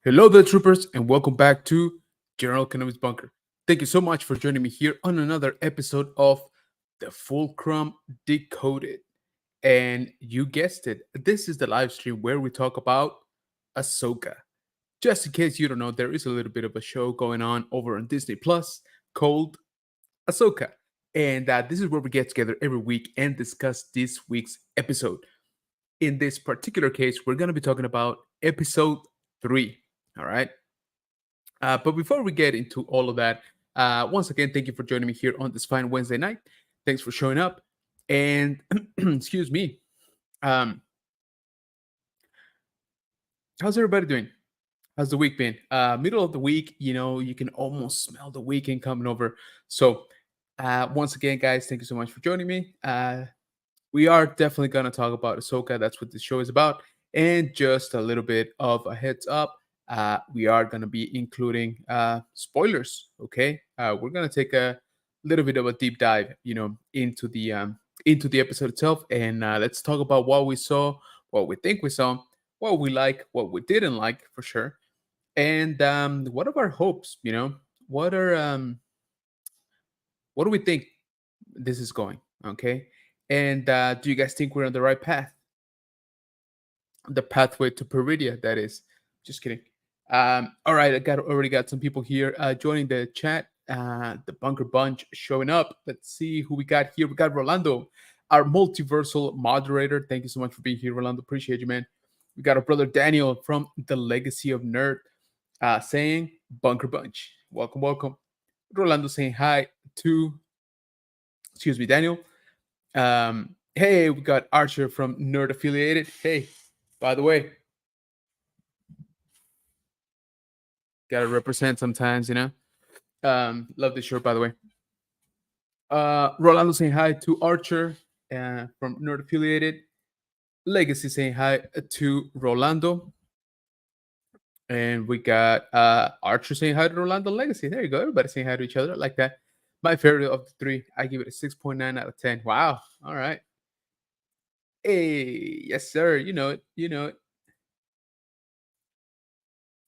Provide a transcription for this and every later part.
Hello there, troopers, and welcome back to General Economics Bunker. Thank you so much for joining me here on another episode of the Fulcrum Decoded. And you guessed it, this is the live stream where we talk about Ahsoka. Just in case you don't know, there is a little bit of a show going on over on Disney Plus called Ahsoka. And this is where we get together every week and discuss this week's episode. In this particular case, we're going to be talking about episode 3. All right. But before we get into all of that, once again, thank you for joining me here on this fine Wednesday night. Thanks for showing up. And excuse me. Um, how's everybody doing? How's the week been? Middle of the week, you can almost smell the weekend coming over. So, once again, guys, thank you so much for joining me. We are definitely going to talk about Ahsoka. That's what this show is about. And just a little bit of a heads up. We are going to be including spoilers. Okay, we're going to take a little bit of a deep dive, into the episode itself, and let's talk about what we saw, what we think we saw, what we like, what we didn't like for sure, and what are our hopes. What are what do we think this is going? Okay, and do you guys think we're on the right path? The pathway to Peridia, that is. Just kidding. All right, already got some people here joining the chat. The Bunker Bunch showing up. Let's see who we got here. We got Rolando, our multiversal moderator. Thank you so much for being here, Rolando. Appreciate you, man. We got our brother Daniel from the Legacy of Nerd saying Bunker Bunch. Welcome, welcome. Rolando saying hi to, excuse me, Daniel. Hey, we got Archer from Nerd Affiliated. Hey, by the way, gotta represent sometimes, love this shirt, by the way. Rolando saying hi to Archer from Nerd Affiliated. Legacy saying hi to Rolando. And we got Archer saying hi to Rolando. Legacy. There you go. Everybody saying hi to each other. I like that. My favorite of the three. I give it a 6.9 out of 10. Wow. All right. Hey, yes, sir. You know it. You know it.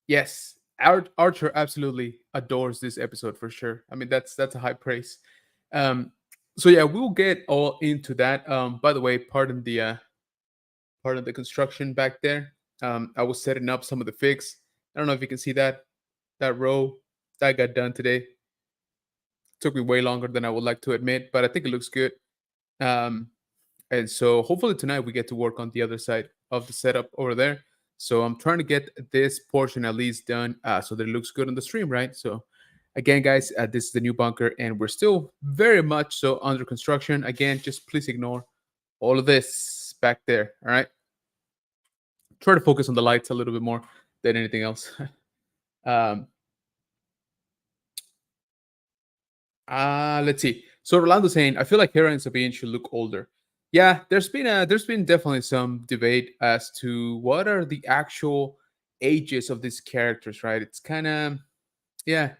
Yes, Archer absolutely adores this episode for sure. I mean, that's a high praise. Um, so yeah, we'll get all into that. By the way, pardon the construction back there. I was setting up some of the figs. I don't know if you can see that row that got done today. Took me way longer than I would like to admit, but I think it looks good. Um, and so hopefully tonight we get to work on the other side of the setup over there. So I'm trying to get this portion at least done so that it looks good on the stream, right? So again, guys, this is the new bunker, and we're still very much so under construction. Again, just please ignore all of this back there. All right. Try to focus on the lights a little bit more than anything else. um, let's see. So Rolando saying, I feel like Hera and Sabine should look older. Yeah, there's been definitely some debate as to what are the actual ages of these characters, right? It's kind of yeah.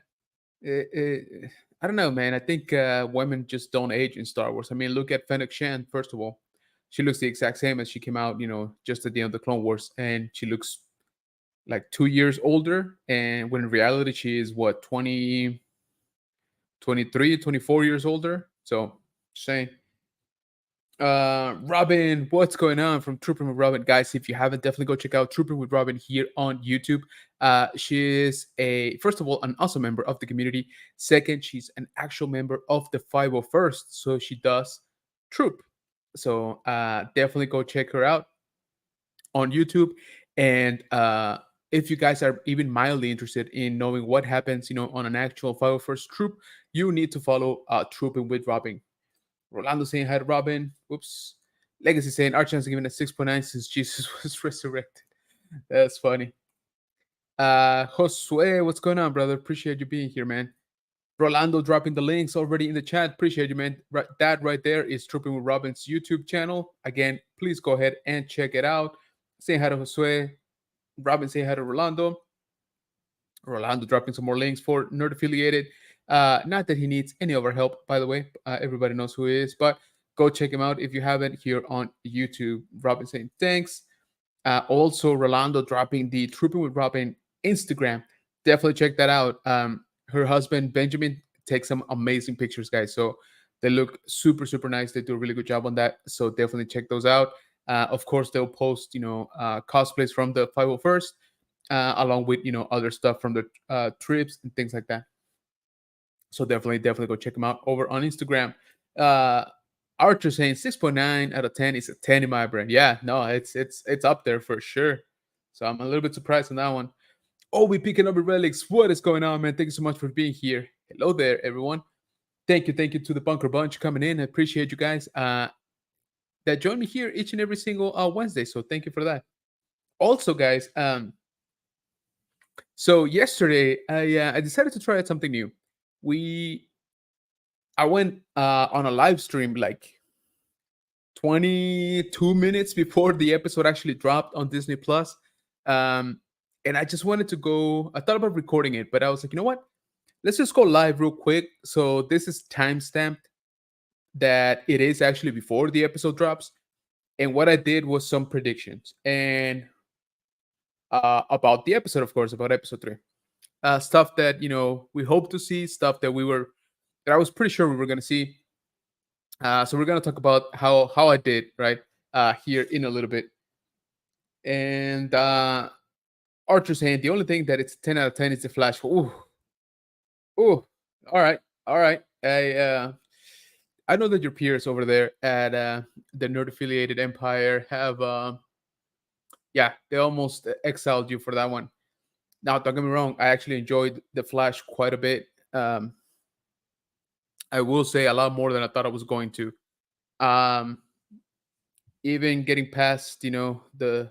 I don't know, man. I think women just don't age in Star Wars. I mean, look at Fennec Shan. First of all, she looks the exact same as she came out, just at the end of the Clone Wars, and she looks like 2 years older. And when in reality, she is what 20, 23, 24 years older. So, saying. Robin, what's going on from Trooping with Robin? Guys, if you haven't, definitely go check out Trooping with Robin here on YouTube. She is first of all, an awesome member of the community. Second, she's an actual member of the 501st. So she does troop. So definitely go check her out on YouTube. And if you guys are even mildly interested in knowing what happens, on an actual 501st troop, you need to follow Trooping with Robin. Rolando saying hi to Robin. Whoops. Legacy saying Archon's given a 6.9 since Jesus was resurrected. That's funny. Josue, what's going on, brother? Appreciate you being here, man. Rolando dropping the links already in the chat. Appreciate you, man. That right there is Trooping with Robin's YouTube channel. Again, please go ahead and check it out. Say hi to Josue. Robin saying hi to Rolando. Rolando dropping some more links for Nerd Affiliated. Not that he needs any of our help, by the way. Everybody knows who he is, but go check him out if you haven't here on YouTube. Robin saying thanks. Also, Rolando dropping the Trooping with Robin Instagram. Definitely check that out. Her husband Benjamin takes some amazing pictures, guys. So they look super super nice. They do a really good job on that. So definitely check those out. Of course, they'll post cosplays from the 501st, along with other stuff from the trips and things like that. So definitely go check them out over on Instagram. Uh, Archer saying 6.9 out of 10 is a 10 in my brain. Yeah, no, it's up there for sure. So I'm a little bit surprised on that one. Oh, we picking up the relics. What is going on, man? Thank you so much for being here. Hello there, everyone. Thank you to the Bunker Bunch coming in. I appreciate you guys that join me here each and every single Wednesday. So thank you for that. Also, guys, so yesterday I decided to try out something new. We I went on a live stream like 22 minutes before the episode actually dropped on Disney Plus. Um, and I just wanted to go. I thought about recording it, but I was like, you know what? Let's just go live real quick. So this is time stamped that it is actually before the episode drops. And what I did was some predictions and about the episode, of course, about episode 3. Stuff that we hope to see, stuff that I was pretty sure we were gonna see. So we're gonna talk about how I did right here in a little bit. And Archer saying the only thing that it's 10 out of 10 is the Flash. Ooh, ooh. All right, all right. I know that your peers over there at the nerd affiliated Empire have yeah, they almost exiled you for that one. Now, don't get me wrong, I actually enjoyed the Flash quite a bit. I will say a lot more than I thought I was going to. Um, Even getting past the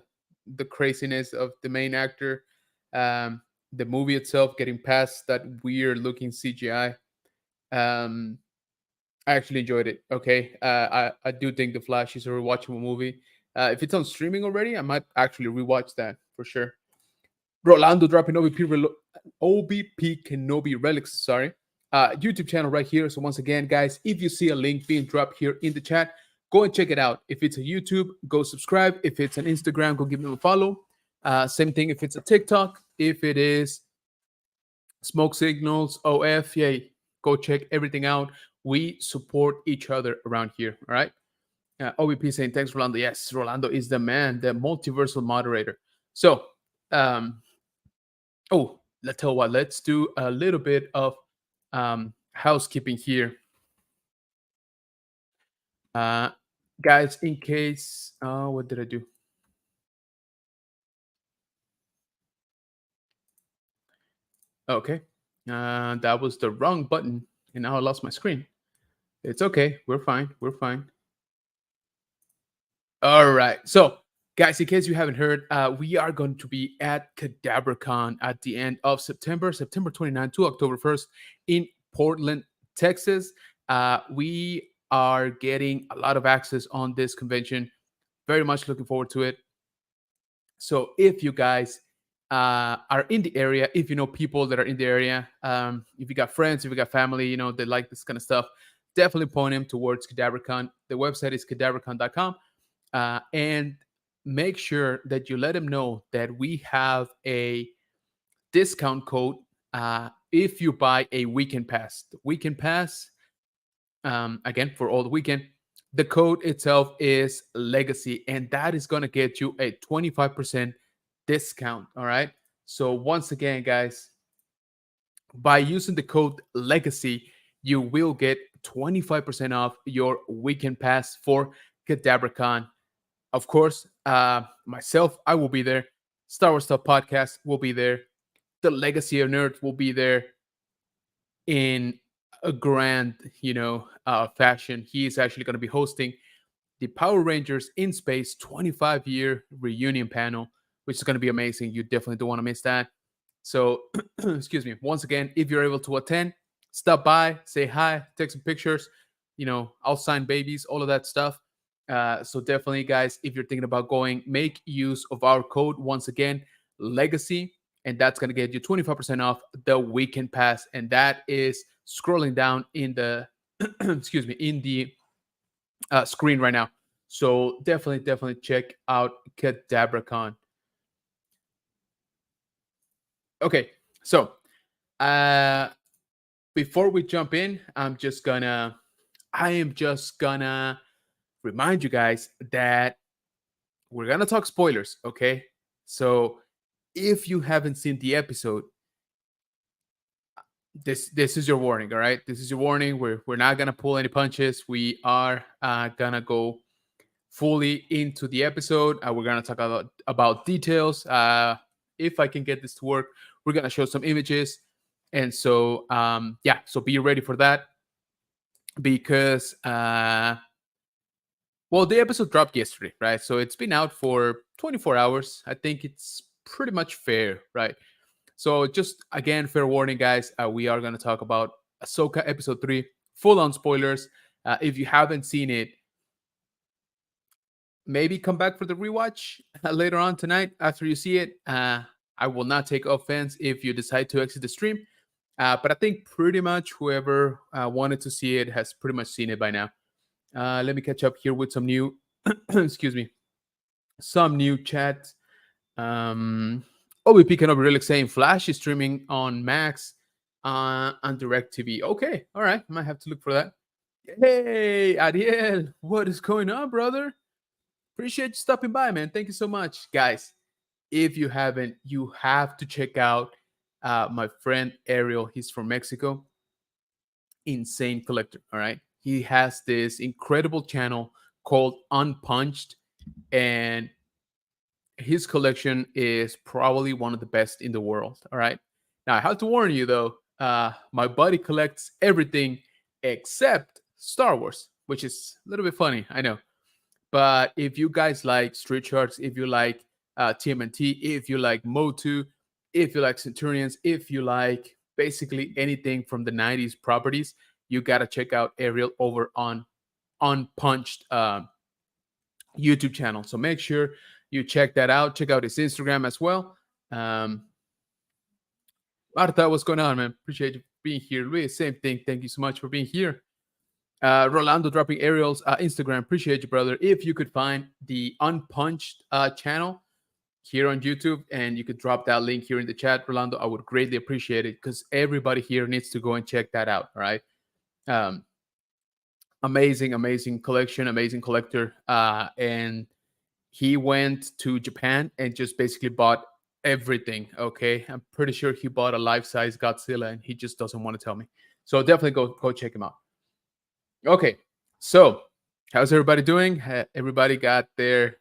craziness of the main actor, um the movie itself, getting past that weird looking CGI. I actually enjoyed it. Okay, I do think The Flash is a rewatchable movie. If it's on streaming already, I might actually rewatch that for sure. Rolando dropping OBP Kenobi relics. Sorry, YouTube channel right here. So once again, guys, if you see a link being dropped here in the chat, go and check it out. If it's a YouTube, go subscribe. If it's an Instagram, go give them a follow. Same thing if it's a TikTok. If it is Smoke Signals OF, yeah, go check everything out. We support each other around here. All right. OBP saying thanks, Rolando. Yes, Rolando is the man, the multiversal moderator. So, oh, let's tell you what. Let's do a little bit of housekeeping here, uh, guys. In case, what did I do? Okay, that was the wrong button, and now I lost my screen. It's okay. We're fine. We're fine. All right. So, guys, in case you haven't heard, we are going to be at CadabraCon at the end of September, September 29th to October 1st in Portland, Texas. We are getting a lot of access on this convention. Very much looking forward to it. So, if you guys are in the area, if you know people that are in the area, if you got friends, if you got family, they like this kind of stuff, definitely point them towards CadabraCon. The website is cadabracon.com. And make sure that you let them know that we have a discount code if you buy a weekend pass. The weekend pass, again, for all the weekend, the code itself is Legacy, and that is going to get you a 25% discount. All right. So, once again, guys, by using the code Legacy, you will get 25% off your weekend pass for CadabraCon. Of course, myself, I will be there. Star Wars Stuff Podcast will be there. The Legacy of Nerds will be there in a grand, fashion. He is actually going to be hosting the Power Rangers in Space 25-year reunion panel, which is going to be amazing. You definitely don't want to miss that. So, excuse me. Once again, if you're able to attend, stop by, say hi, take some pictures. I'll sign babies, all of that stuff. So definitely, guys, if you're thinking about going, make use of our code once again, Legacy, and that's gonna get you 25% off the weekend pass, and that is scrolling down in the excuse me, in the screen right now. So definitely check out CadabraCon. Okay, so uh, before we jump in, I am just gonna remind you guys that we're gonna talk spoilers. Okay, so if you haven't seen the episode, this is your warning. All right, this is your warning. We're not gonna pull any punches. We are gonna go fully into the episode. We're gonna talk about details. If I can get this to work, we're gonna show some images, and so yeah, so be ready for that because well, the episode dropped yesterday, right? So it's been out for 24 hours. I think it's pretty much fair, right? So just again, fair warning, guys. We are gonna talk about Ahsoka episode 3, full on spoilers. If you haven't seen it, maybe come back for the rewatch later on tonight after you see it. I will not take offense if you decide to exit the stream, but I think pretty much whoever wanted to see it has pretty much seen it by now. Let me catch up here with some new, excuse me, some new chat. OBP Kenobi Relic saying Flash is streaming on Max on DirecTV. Okay, all right, might have to look for that. Hey, Ariel, what is going on, brother? Appreciate you stopping by, man. Thank you so much, guys. If you haven't, you have to check out my friend Ariel. He's from Mexico. Insane collector. All right, he has this incredible channel called Unpunched, and his collection is probably one of the best in the world. All right. Now I have to warn you though. My buddy collects everything except Star Wars, which is a little bit funny. I know. But if you guys like Street Sharks, if you like TMNT, if you like Motu, if you like Centurions, if you like basically anything from the 90s properties, you got to check out Ariel over on Unpunched YouTube channel. So make sure you check that out. Check out his Instagram as well. Marta, what's going on, man? Appreciate you being here. Luis, same thing. Thank you so much for being here. Rolando dropping Ariel's Instagram. Appreciate you, brother. If you could find the Unpunched channel here on YouTube and you could drop that link here in the chat, Rolando, I would greatly appreciate it because everybody here needs to go and check that out. All right. Um, amazing, amazing collection, amazing collector. And he went to Japan and just basically bought everything. Okay. I'm pretty sure he bought a life size Godzilla and he just doesn't want to tell me. So definitely go check him out. Okay, so how's everybody doing? Everybody got their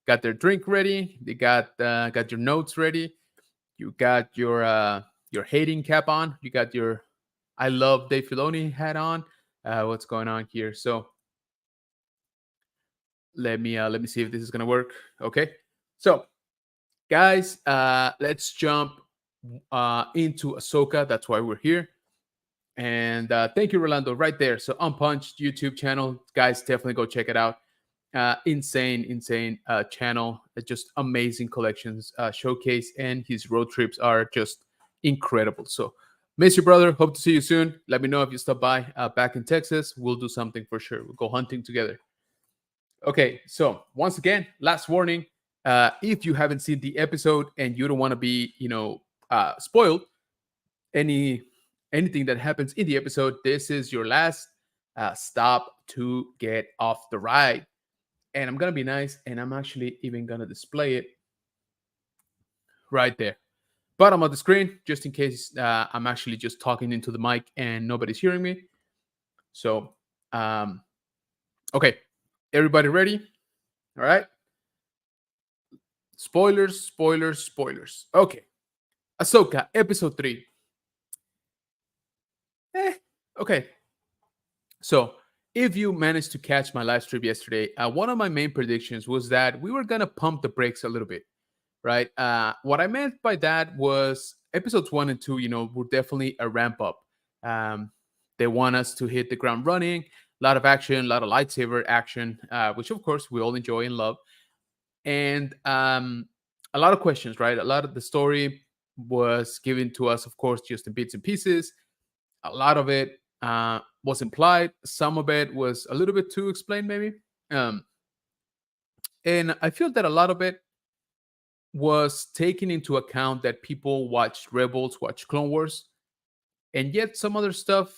drink ready. They got your notes ready. You got your hating cap on. You got your I love Dave Filoni hat on. What's going on here? So let me see if this is gonna work. Okay, so guys, let's jump into Ahsoka. That's why we're here. And thank you, Rolando, right there. So Unpunched YouTube channel, guys, definitely go check it out. Insane channel. Just amazing collections showcase, and his road trips are just incredible. So miss you, brother. Hope to see you soon. Let me know if you stop by back in Texas. We'll do something for sure. We'll go hunting together. Okay, so once again, last warning. If you haven't seen the episode and you don't want to be, spoiled, any anything that happens in the episode, this is your last stop to get off the ride. And I'm gonna be nice, and I'm actually even gonna display it right there, bottom of the screen, just in case I'm actually just talking into the mic and nobody's hearing me. So, okay, everybody ready? All right. Spoilers, spoilers, spoilers. Okay, Ahsoka, episode 3. Okay, so, if you managed to catch my live stream yesterday, one of my main predictions was that we were gonna pump the brakes a little bit, right? What I meant by that was episodes 1 and 2, were definitely a ramp up. Um, they want us to hit the ground running, a lot of action, a lot of lightsaber action, which of course we all enjoy and love, and a lot of questions, right? A lot of the story was given to us, of course, just in bits and pieces. A lot of it was implied. Some of it was a little bit too explained, maybe. Um, and I feel that a lot of it was taking into account that people watched Rebels, watched Clone Wars, and yet some other stuff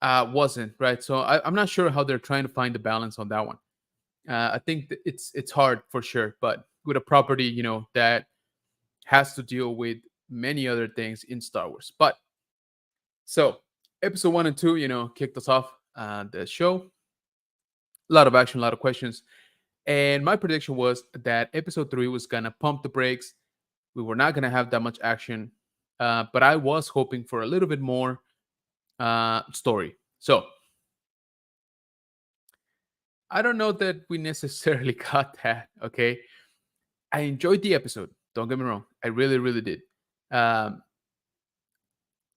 wasn't, right. So I'm not sure how they're trying to find the balance on that one. I think that it's hard for sure, but with a property, that has to deal with many other things in Star Wars. But so episode 1 and 2, kicked us off the show. A lot of action, a lot of questions. And my prediction was that episode 3 was going to pump the brakes. We were not going to have that much action. But I was hoping for a little bit more story. So I don't know that we necessarily got that. Okay. I enjoyed the episode. Don't get me wrong. I really, really did. Um,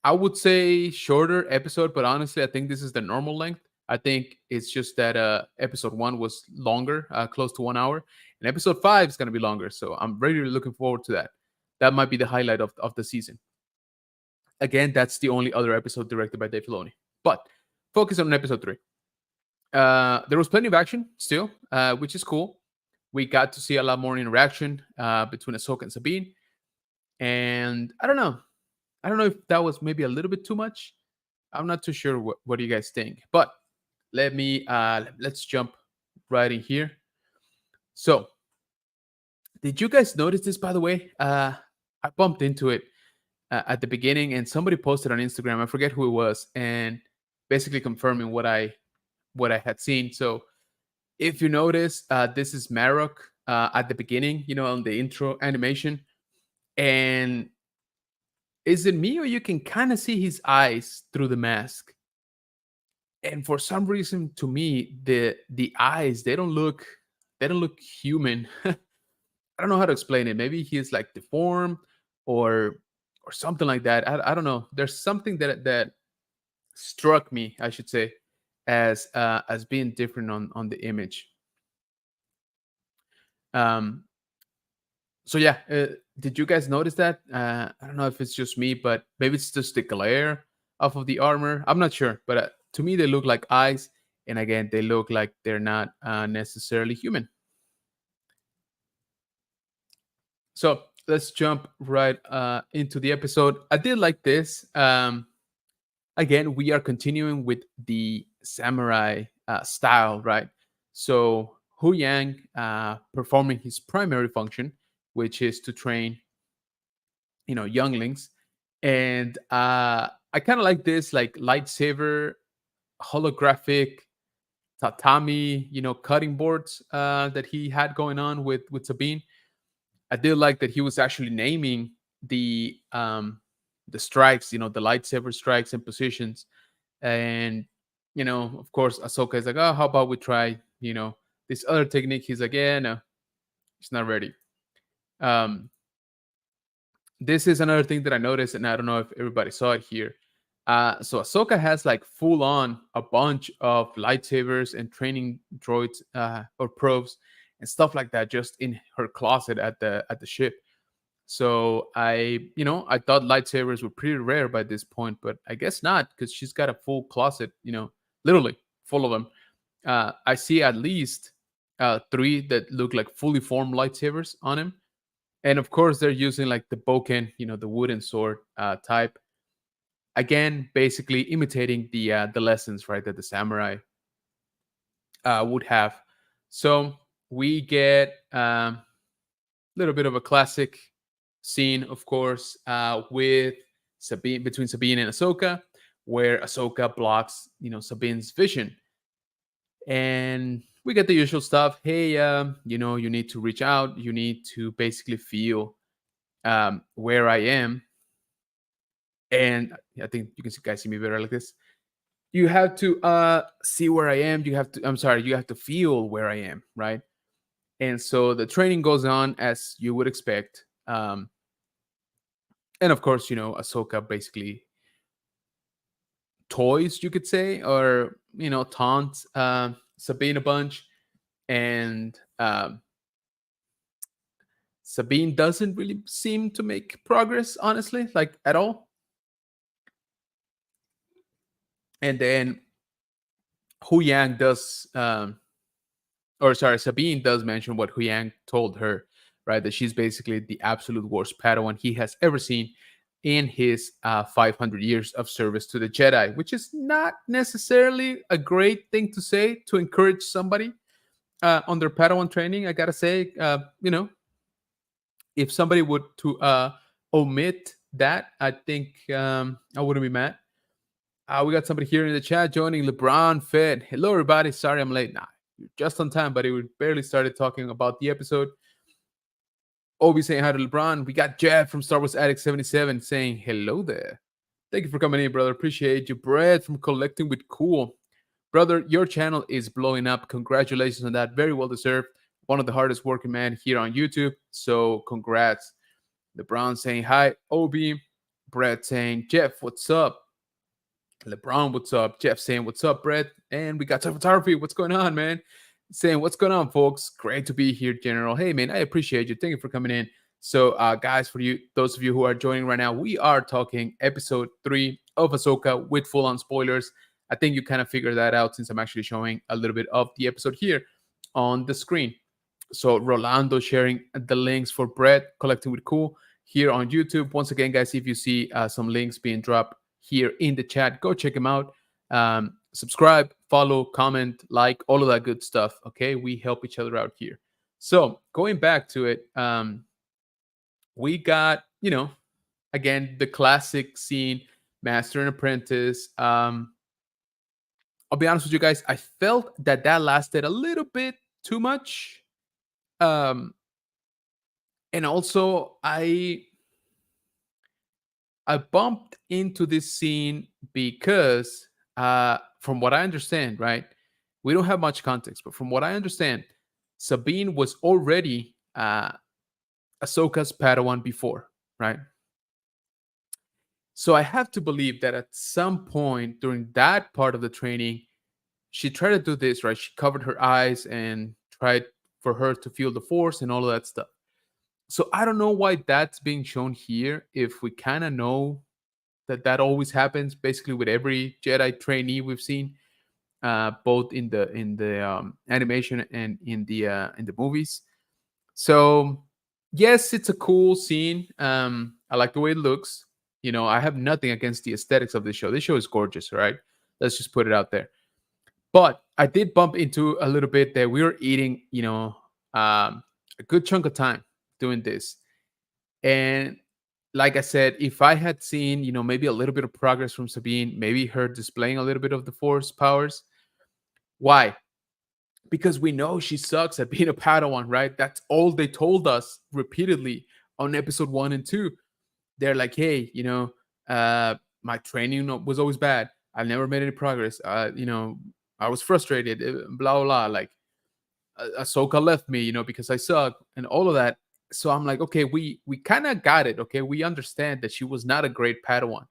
I would say shorter episode, but honestly, I think this is the normal length. I think it's just that episode 1 was longer, close to 1 hour, and episode 5 is going to be longer. So I'm really looking forward to that. That might be the highlight of the season. Again, that's the only other episode directed by Dave Filoni. But focus on episode 3. There was plenty of action still, which is cool. We got to see a lot more interaction between Ahsoka and Sabine. And I don't know. I don't know if that was maybe a little bit too much. I'm not too sure what do you guys think. But let's jump right in here. So, did you guys notice this, by the way? I bumped into it at the beginning, and somebody posted on Instagram. I forget who it was, and basically confirming what I had seen. So if you notice, this is Marok at the beginning, on the intro animation. And is it me, or you can kind of see his eyes through the mask? And for some reason, to me, the eyes, they don't look human. I don't know how to explain it. Maybe he's like deformed or something like that. I don't know. There's something that struck me, I should say, as being different on the image. Um, so yeah, did you guys notice that? I don't know if it's just me, but maybe it's just the glare off of the armor. I'm not sure, but to me they look like eyes, and again they look like they're not necessarily human. So let's jump right into the episode. I did like this. Again, we are continuing with the samurai style, right? So Hu Yang performing his primary function, which is to train, younglings, and I kind of like this, like lightsaber, holographic tatami, cutting boards that he had going on with Sabine. I did like that he was actually naming the strikes, the lightsaber strikes and positions. And of course, Ahsoka is like, oh, how about we try, this other technique? He's like, yeah, no, he's not ready. Um, this is another thing that I noticed, and I don't know if everybody saw it here. So Ahsoka has like full on a bunch of lightsabers and training droids or probes and stuff like that just in her closet at the ship. So I thought lightsabers were pretty rare by this point, but I guess not, because she's got a full closet, literally full of them. I see at least three that look like fully formed lightsabers on him, and of course they're using like the boken, the wooden sword type. Again, basically imitating the lessons, right, that the samurai would have. So we get little bit of a classic scene, of course, with Sabine, between Sabine and Ahsoka, where Ahsoka blocks, Sabine's vision, and we get the usual stuff. Hey, you need to reach out. You need to basically feel where I am, and I think you can see, guys see me better like this. You have to see where I am. You have to. I'm sorry. You have to feel where I am, right? And so the training goes on as you would expect. And of course, Ahsoka basically toys, you could say, or taunts Sabine a bunch, and Sabine doesn't really seem to make progress, honestly, like at all. And then Hu Yang does, or sorry, Sabine does mention what Hu Yang told her, right? That she's basically the absolute worst Padawan he has ever seen in his 500 years of service to the Jedi, which is not necessarily a great thing to say to encourage somebody on their Padawan training. I gotta say, if somebody would to omit that, I think I wouldn't be mad. We got somebody here in the chat joining. LeBron Fed. Hello, everybody. Sorry I'm late. Nah, you're just on time, buddy. We barely started talking about the episode. Obi saying hi to LeBron. We got Jeff from Star Wars Addict 77 saying hello there. Thank you for coming in, brother. Appreciate you. Brad from Collecting with Cool. Brother, your channel is blowing up. Congratulations on that. Very well deserved. One of the hardest working men here on YouTube. So congrats. LeBron saying hi. Obi. Brad saying, Jeff, what's up? LeBron, what's up? Jeff saying, what's up, Brett? And we got some photography. What's going on, man? Saying, what's going on, folks? Great to be here, General. Hey, man, I appreciate you. Thank you for coming in. So, guys, for you, those of you who are joining right now, we are talking episode 3 of Ahsoka with full-on spoilers. I think you kind of figured that out since I'm actually showing a little bit of the episode here on the screen. So, Rolando sharing the links for Brett, Collecting with Cool here on YouTube. Once again, guys, if you see some links being dropped here in the chat, go check them out. Subscribe, follow, comment, like, all of that good stuff. Okay, we help each other out here. So going back to it, we got, again, the classic scene, master and apprentice. I'll be honest with you guys, I felt that lasted a little bit too much. And also I bumped into this scene because, from what I understand, right, we don't have much context, but from what I understand, Sabine was already Ahsoka's Padawan before, right? So I have to believe that at some point during that part of the training, she tried to do this, right? She covered her eyes and tried for her to feel the Force and all of that stuff. So I don't know why that's being shown here. If we kind of know that always happens, basically with every Jedi trainee we've seen, both in the animation and in the movies. So yes, it's a cool scene. I like the way it looks. I have nothing against the aesthetics of this show. This show is gorgeous, right? Let's just put it out there. But I did bump into a little bit that we were eating, a good chunk of time doing this. And like I said, if I had seen, maybe a little bit of progress from Sabine, maybe her displaying a little bit of the Force powers. Why? Because we know she sucks at being a Padawan, right? That's all they told us repeatedly on episode 1 and 2. They're like, hey, my training was always bad. I never made any progress. I was frustrated, blah, blah. Like, Ahsoka left me, because I suck and all of that. So I'm like, okay, we kind of got it. Okay, we understand that she was not a great Padawan.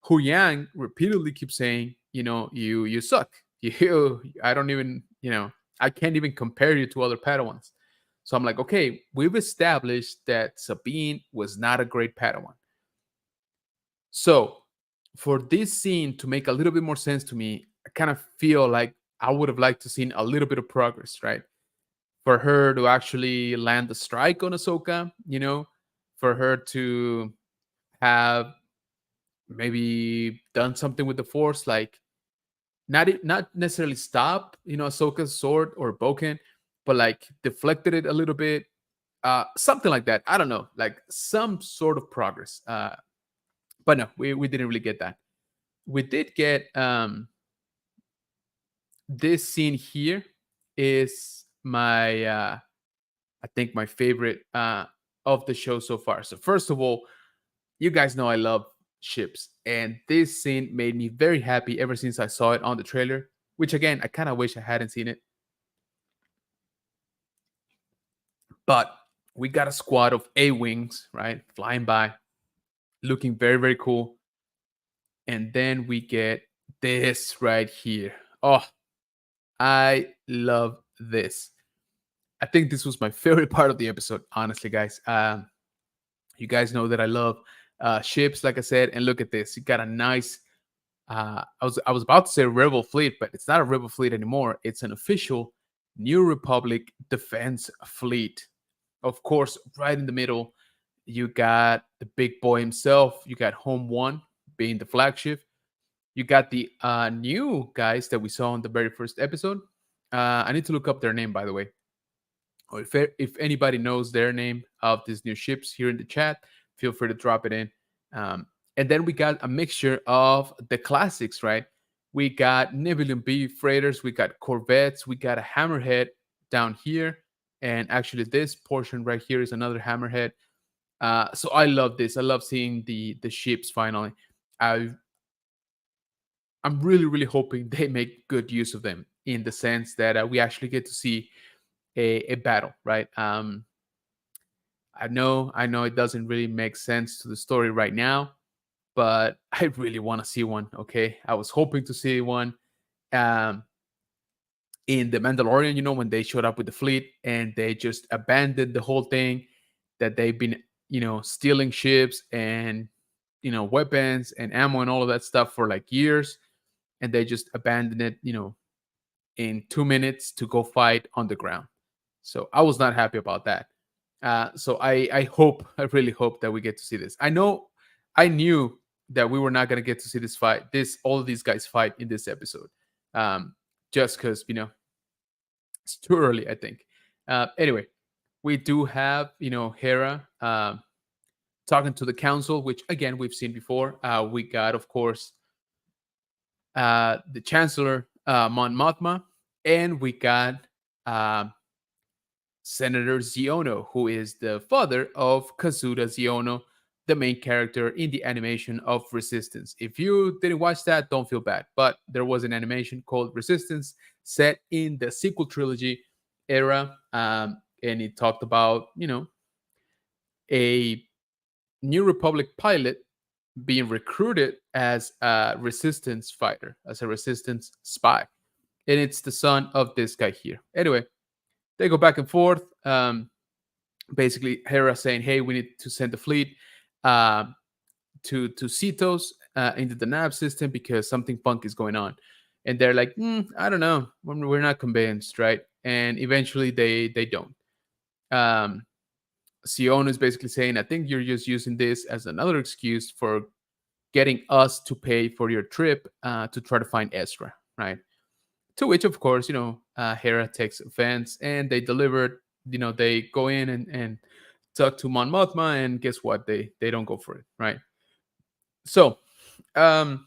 Hu Yang repeatedly keeps saying, you suck. I don't even, I can't even compare you to other Padawans. So I'm like, okay, we've established that Sabine was not a great Padawan. So for this scene to make a little bit more sense to me, I kind of feel like I would have liked to seen a little bit of progress, right? For her to actually land the strike on Ahsoka, for her to have maybe done something with the Force, like not necessarily stop, Ahsoka's sword or Boken, but like deflected it a little bit, something like that. I don't know, like some sort of progress. But no, we didn't really get that. We did get this scene here is my I think my favorite of the show so far. So first of all, you guys know I love ships, and this scene made me very happy ever since I saw it on the trailer, which again, I kind of wish I hadn't seen it. But we got a squad of A-wings, right, flying by, looking very, very cool. And then we get this right here. Oh, I love this. I think this was my favorite part of the episode, honestly, guys. You guys know that I love ships, like I said, and look at this. You got a nice. I was about to say Rebel fleet, but it's not a Rebel fleet anymore. It's an official New Republic defense fleet. of course, right in the middle, you got the big boy himself. You got Home One being the flagship. You got the new guys that we saw in the very first episode. I need to look up their name, by the way. Or if anybody knows their name of these new ships here in the chat, feel free to drop it in. And then we got a mixture of the classics, right? We got Nebulon B freighters, we got corvettes, we got a hammerhead down here, and actually this portion right here is another hammerhead. So I love this. I love seeing the ships finally. I I'm really hoping they make good use of them in the sense that we actually get to see a battle, right? I know it doesn't really make sense to the story right now, but I really want to see one. Okay, I was hoping to see one um, in the Mandalorian. When they showed up with the fleet and they just abandoned the whole thing, that they've been stealing ships and weapons and ammo and all of that stuff for like years, and they just abandoned it. In 2 minutes to go fight on the ground. So I was not happy about that. So I really hope that we get to see this. I knew that we were not going to get to see all of these guys fight in this episode, um, just because it's too early. I think. Anyway, we do have Hera talking to the council, which again we've seen before. We got, of course, the Chancellor Mon Mothma, and we got uh, Senator Ziono, who is the father of Kazuda Ziono, the main character in the animation of Resistance. If you didn't watch that, don't feel bad. But there was an animation called Resistance set in the sequel trilogy era, and it talked about a New Republic pilot being recruited as a resistance fighter, as a resistance spy. And it's the son of this guy here. Anyway, they go back and forth. Basically, Hera saying, hey, we need to send the fleet uh, to Cetos into the nav system because something funky is going on. And they're like, I don't know. We're not convinced, right? And eventually they don't. Sion is basically saying, I think you're just using this as another excuse for getting us to pay for your trip to try to find Ezra, right? To which, of course, Hera takes offense, and they delivered. They go in and talk to Mon Mothma, and guess what? They don't go for it, right? So, um,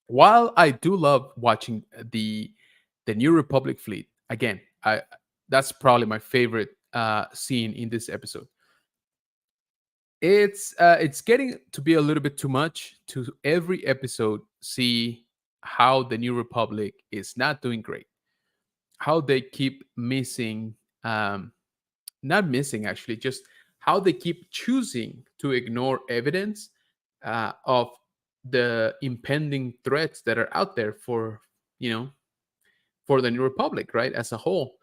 while I do love watching the New Republic fleet, again, I that's probably my favorite scene in this episode. It's getting to be a little bit too much to every episode see how the New Republic is not doing great, how they keep missing, not missing actually, just how they keep choosing to ignore evidence of the impending threats that are out there you know for the New Republic, right, as a whole.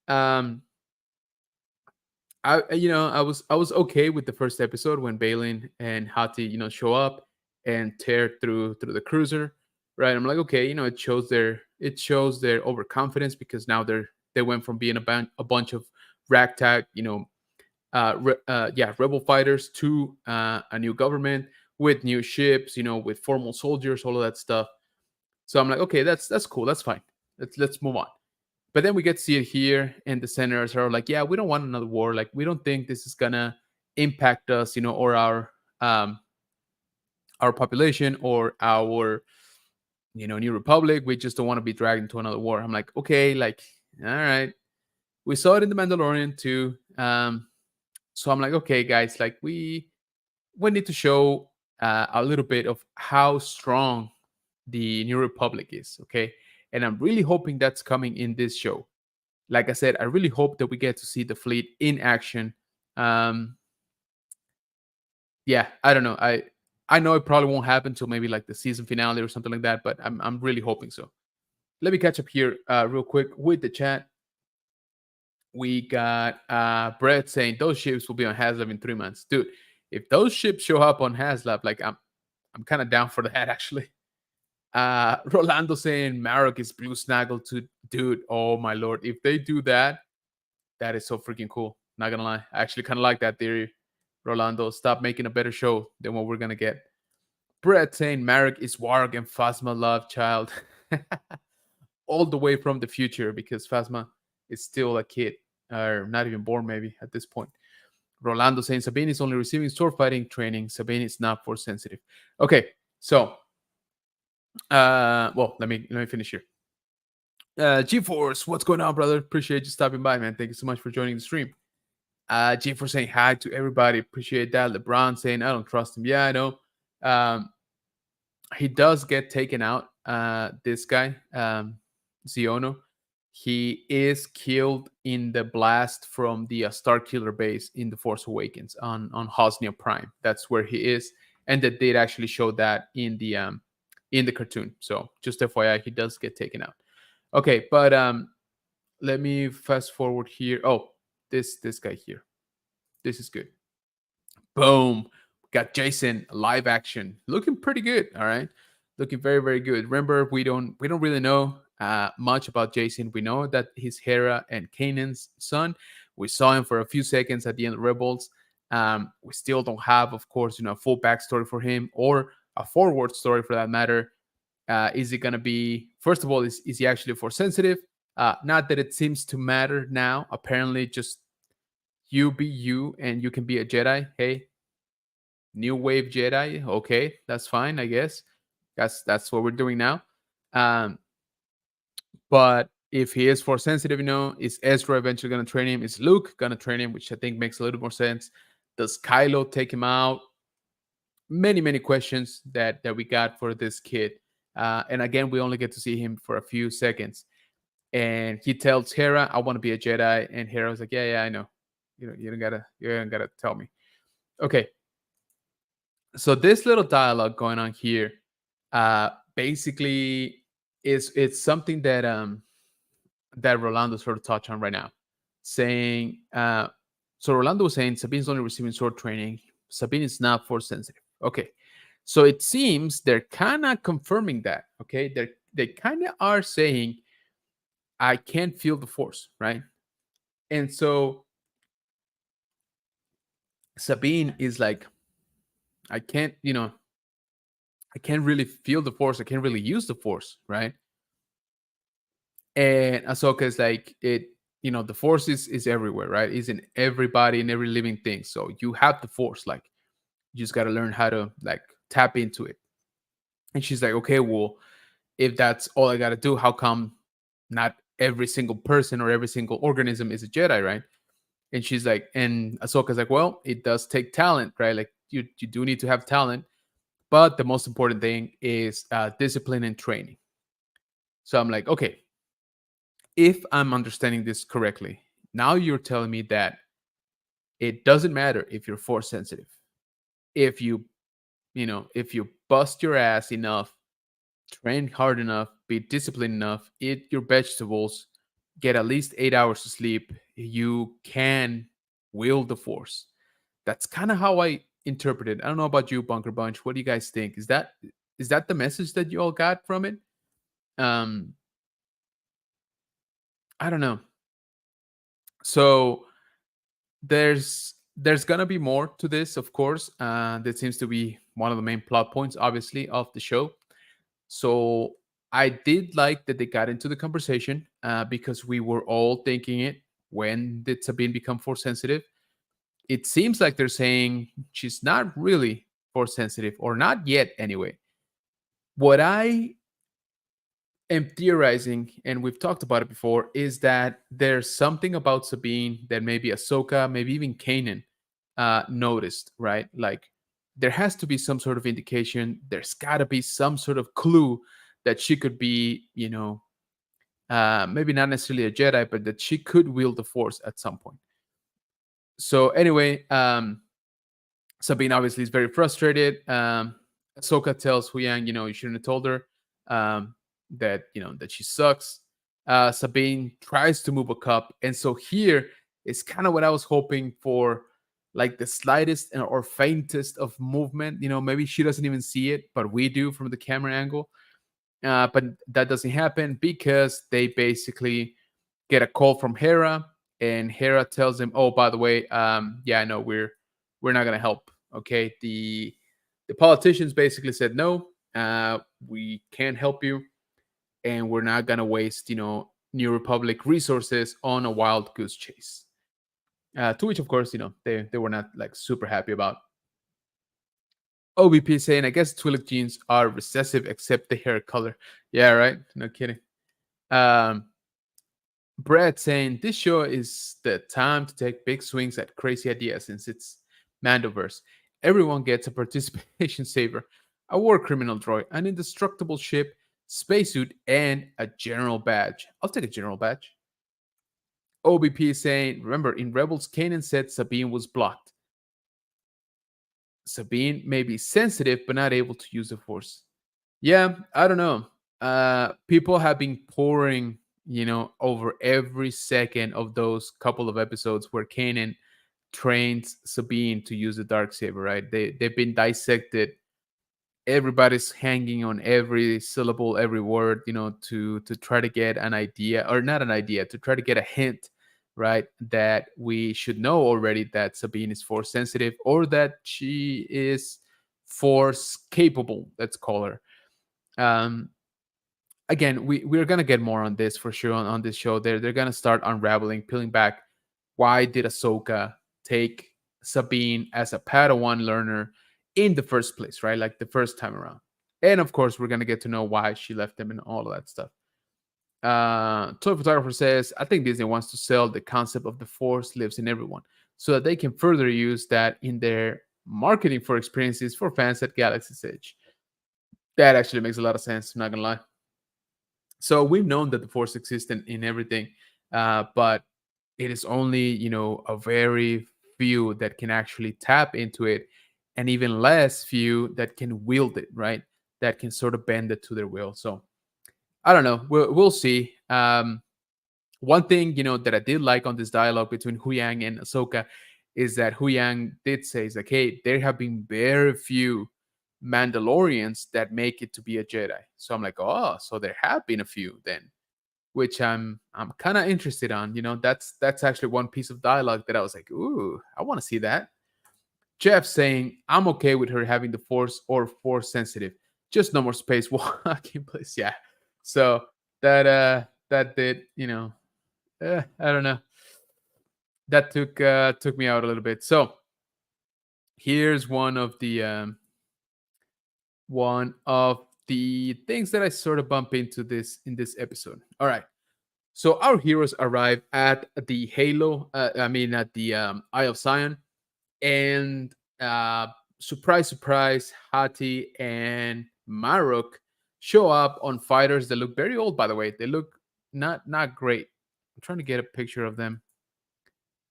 um I was okay with the first episode when Balin and Hati show up and tear through the cruiser, right? I'm like, okay, it shows their overconfidence because now they went from being a bunch of ragtag, rebel fighters to a new government with new ships, with formal soldiers, all of that stuff. So I'm like, okay, that's cool, that's fine. Let's move on. But then we get to see it here, and the senators are like, yeah, we don't want another war. Like, we don't think this is gonna impact us, or our population or our New Republic. We just don't want to be dragged into another war. I'm like, okay, like, all right. We saw it in the Mandalorian too. So I'm like, okay, guys, like we need to show a little bit of how strong the New Republic is, okay? And I'm really hoping that's coming in this show. Like I said, I really hope that we get to see the fleet in action. Um, yeah, I don't know. I know it probably won't happen until maybe like the season finale or something like that, but I'm really hoping so. Let me catch up here real quick with the chat. We got Brett saying those ships will be on Haslab in 3 months. Dude, if those ships show up on Haslab, like I'm kind of down for that actually. Rolando saying Marok is blue snaggle to dude. Oh my lord. If they do that, that is so freaking cool. Not gonna lie, I actually kind of like that theory. Rolando, stop making a better show than what we're gonna get. Brett saying Marek is Warg and Phasma love child, all the way from the future because Phasma is still a kid, or not even born maybe at this point. Rolando saying Sabine is only receiving sword fighting training. Sabine is not force sensitive. Okay, so well, let me finish here. GeForce, what's going on, brother? Appreciate you stopping by, man. Thank you so much for joining the stream. GeForce saying hi to everybody. Appreciate that. LeBron saying I don't trust him. Yeah, I know. Um, he does get taken out. This guy, Ziono, he is killed in the blast from the Star Killer base in the Force Awakens on Hosnia Prime. That's where he is, and they did actually show that in the cartoon. So just FYI, he does get taken out. Okay, but let me fast forward here. Oh, this guy here. This is good. Boom. Got Jason live action. Looking pretty good. All right. Looking very, very good. Remember, we don't really know much about Jason. We know that he's Hera and Kanan's son. We saw him for a few seconds at the end of Rebels. We still don't have, of course, a full backstory for him or a forward story for that matter. Is he gonna be, first of all, is he actually force sensitive? Not that it seems to matter now. Apparently, just you be you and you can be a Jedi. Hey, new wave Jedi. Okay, that's fine, I guess. That's what we're doing now. Um, but if he is force sensitive, is Ezra eventually gonna train him? Is Luke gonna train him? Which I think makes a little more sense. Does Kylo take him out? Many, many questions that we got for this kid. And again, we only get to see him for a few seconds. And he tells Hera, "I want to be a Jedi," and Hera's like, "Yeah, yeah, I know. You don't gotta tell me." Okay, so this little dialogue going on here, basically, it's something that Rolando sort of touched on right now, saying, so Rolando was saying Sabine's only receiving sword training. Sabine is not force sensitive. Okay, so it seems they're kind of confirming that. Okay, they kind of are saying I can't feel the force, right? And so Sabine is like, I can't, I can't really feel the force. I can't really use the force, right? And Ahsoka is like, the force is everywhere, right? It's in everybody in every living thing. So you have the force, like you just got to learn how to like tap into it. And she's like, okay, well, if that's all I got to do, how come not every single person or every single organism is a Jedi, right? And she's like, and Ahsoka's like, well, it does take talent, right? Like you do need to have talent, but the most important thing is discipline and training. So I'm like, okay, if I'm understanding this correctly, now you're telling me that it doesn't matter if you're force sensitive. If if you bust your ass enough, train hard enough, be disciplined enough, eat your vegetables, get at least 8 hours of sleep, you can wield the force. That's kind of how I interpret it. I don't know about you, Bunker Bunch. What do you guys think? Is that the message that you all got from it? Um, I don't know. So there's gonna be more to this, of course. That seems to be one of the main plot points, obviously, of the show. So I did like that they got into the conversation because we were all thinking it. When did Sabine become force sensitive? It seems like they're saying she's not really force sensitive, or not yet anyway. What I am theorizing, and we've talked about it before, is that there's something about Sabine that maybe Ahsoka, maybe even Kanan noticed, right? Like there has to be some sort of indication. There's got to be some sort of clue that she could be, maybe not necessarily a Jedi, but that she could wield the Force at some point. So anyway, Sabine obviously is very frustrated. Ahsoka tells Huyang, you shouldn't have told her that she sucks. Sabine tries to move a cup, and so here is kind of what I was hoping for, like the slightest or faintest of movement. Maybe she doesn't even see it, but we do from the camera angle. But that doesn't happen because they basically get a call from Hera, and Hera tells him, "Oh, by the way, yeah, no, we're not gonna help. Okay, the politicians basically said no, we can't help you, and we're not gonna waste, New Republic resources on a wild goose chase." To which, of course, they were not like super happy about. OBP saying, "I guess Twi'lek genes are recessive except the hair color." Yeah, right. No kidding. Um, Brad saying this show is the time to take big swings at crazy ideas since it's Mandoverse. Everyone gets a participation saver, a war criminal droid, an indestructible ship, spacesuit, and a general badge. I'll take a general badge. OBP is saying, remember, in Rebels, Kanan said Sabine was blocked. Sabine may be sensitive but not able to use the Force. Yeah, I don't know. People have been pouring, over every second of those couple of episodes where Kanan trains Sabine to use the dark saber. Right? They've been dissected. Everybody's hanging on every syllable, every word, to try to get an idea, or not an idea, to try to get a hint, right? That we should know already that Sabine is force sensitive, or that she is force capable. Let's call her. Um, Again, we're gonna get more on this for sure on this show. They're gonna start unraveling, peeling back. Why did Ahsoka take Sabine as a Padawan learner in the first place, right? Like the first time around. And of course, we're gonna get to know why she left them and all of that stuff. Toy Photographer says, I think Disney wants to sell the concept of the Force lives in everyone so that they can further use that in their marketing for experiences for fans at Galaxy's Edge. That actually makes a lot of sense, I'm not gonna lie. So we've known that the Force exists in everything, but it is only a very few that can actually tap into it, and even less few that can wield it, right? That can sort of bend it to their will. So I don't know. We'll see. One thing that I did like on this dialogue between Huyang and Ahsoka is that Huyang did say, is like, hey, there have been very few Mandalorians that make it to be a Jedi. So I'm like, oh, so there have been a few then, which I'm kind of interested on. That's actually one piece of dialogue that I was like, ooh, I want to see that. Jeff saying, I'm okay with her having the Force or Force sensitive, just no more space walking, please. Yeah. So that did I don't know, that took me out a little bit. So here's one of the things that I sort of bump into this in this episode. All right. So our heroes arrive at the Halo, at the Eye of Sion, and surprise, surprise, Hati and Marok show up on fighters that look very old. By the way, they look not great. I'm trying to get a picture of them.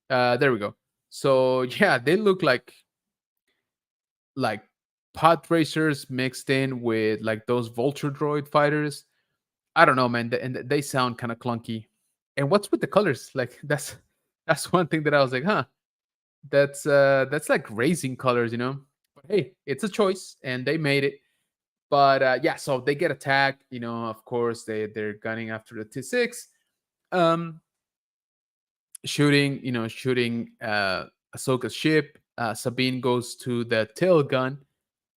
There we go. So yeah, they look like pod racers mixed in with like those vulture droid fighters. I don't know, man, and they sound kind of clunky. And what's with the colors? Like that's one thing that I was like, huh, that's like racing colors, But hey, it's a choice, and they made it. But yeah, so they get attacked. Of course they're gunning after the T6, um, shooting Ahsoka's ship. Sabine goes to the tail gun,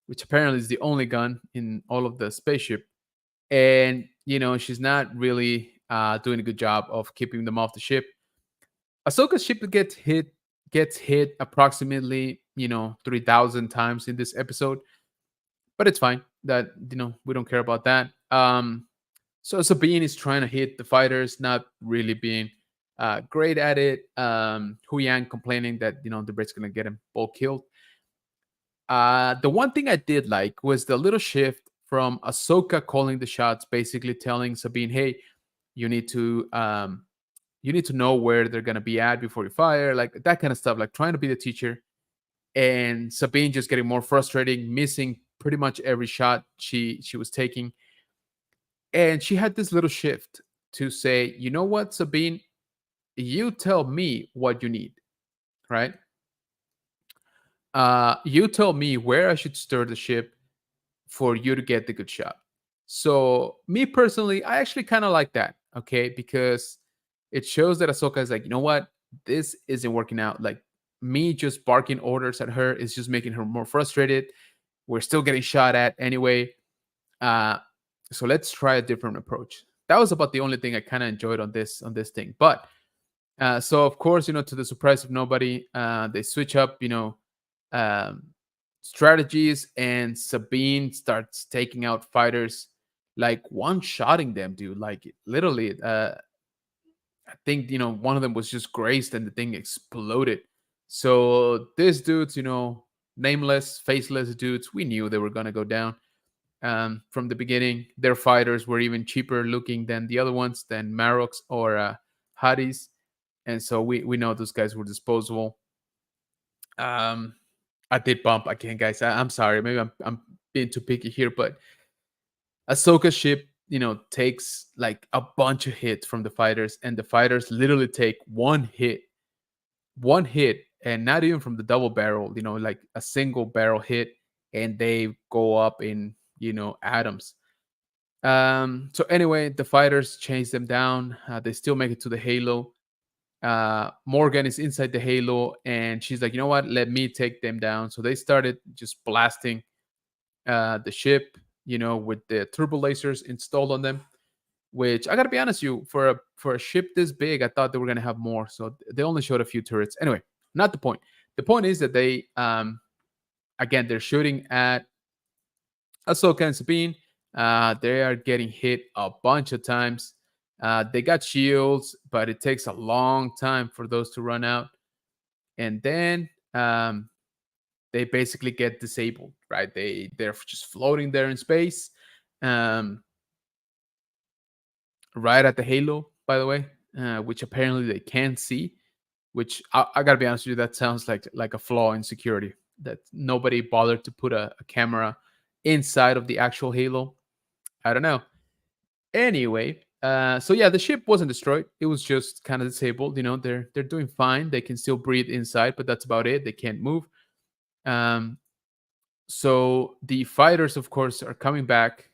which apparently is the only gun in all of the spaceship, and she's not really doing a good job of keeping them off the ship. Ahsoka's ship gets hit approximately 3,000 times in this episode, but it's fine. That we don't care about that. So Sabine is trying to hit the fighters, not really being great at it. Hu Yang complaining that the Brits gonna get him all killed. The one thing I did like was the little shift from Ahsoka calling the shots, basically telling Sabine, "Hey, you need to know where they're gonna be at before you fire," like that kind of stuff, like trying to be the teacher. And Sabine just getting more frustrating, missing pretty much every shot she was taking. And she had this little shift to say, "You know what, Sabine, you tell me what you need, right? You tell me where I should stir the ship for you to get the good shot." So me personally, I actually kind of like that, okay, because it shows that Ahsoka is like, you know what? this isn't working out. Like me just barking orders at her is just making her more frustrated. We're still getting shot at anyway. Uh, so let's try a different approach. That was about the only thing I kind of enjoyed on this thing. But so of course, to the surprise of nobody, they switch up, um, strategies, and Sabine starts taking out fighters, like one shotting them, dude. Like literally, I think one of them was just grazed and the thing exploded. So these dudes, nameless, faceless dudes, we knew they were gonna go down from the beginning. Their fighters were even cheaper looking than the other ones, than Maroks or Hadis, and so we know those guys were disposable. Um, I did bump again, guys. I'm sorry. Maybe I'm being too picky here, but Ahsoka's ship, takes like a bunch of hits from the fighters, and the fighters literally take one hit, and not even from the double barrel, like a single barrel hit, and they go up in atoms. So anyway, the fighters chase them down. They still make it to the Halo. Morgan is inside the Halo, and she's like, you know what? Let me take them down. So they started just blasting the ship, with the turbo lasers installed on them. Which I gotta be honest, with you for a ship this big, I thought they were gonna have more. So they only showed a few turrets. Anyway, not the point. The point is that they, again, they're shooting at Ahsoka and Sabine. They are getting hit a bunch of times. They got shields, but it takes a long time for those to run out. And then they basically get disabled, right? They're just floating there in space, um, right at the Halo, by the way, which apparently they can't see. Which I gotta be honest with you, that sounds like a flaw in security. That nobody bothered to put a camera inside of the actual Halo. I don't know. Anyway, so yeah, the ship wasn't destroyed. It was just kind of disabled. They're doing fine. They can still breathe inside, but that's about it. They can't move. Um, so the fighters, of course, are coming back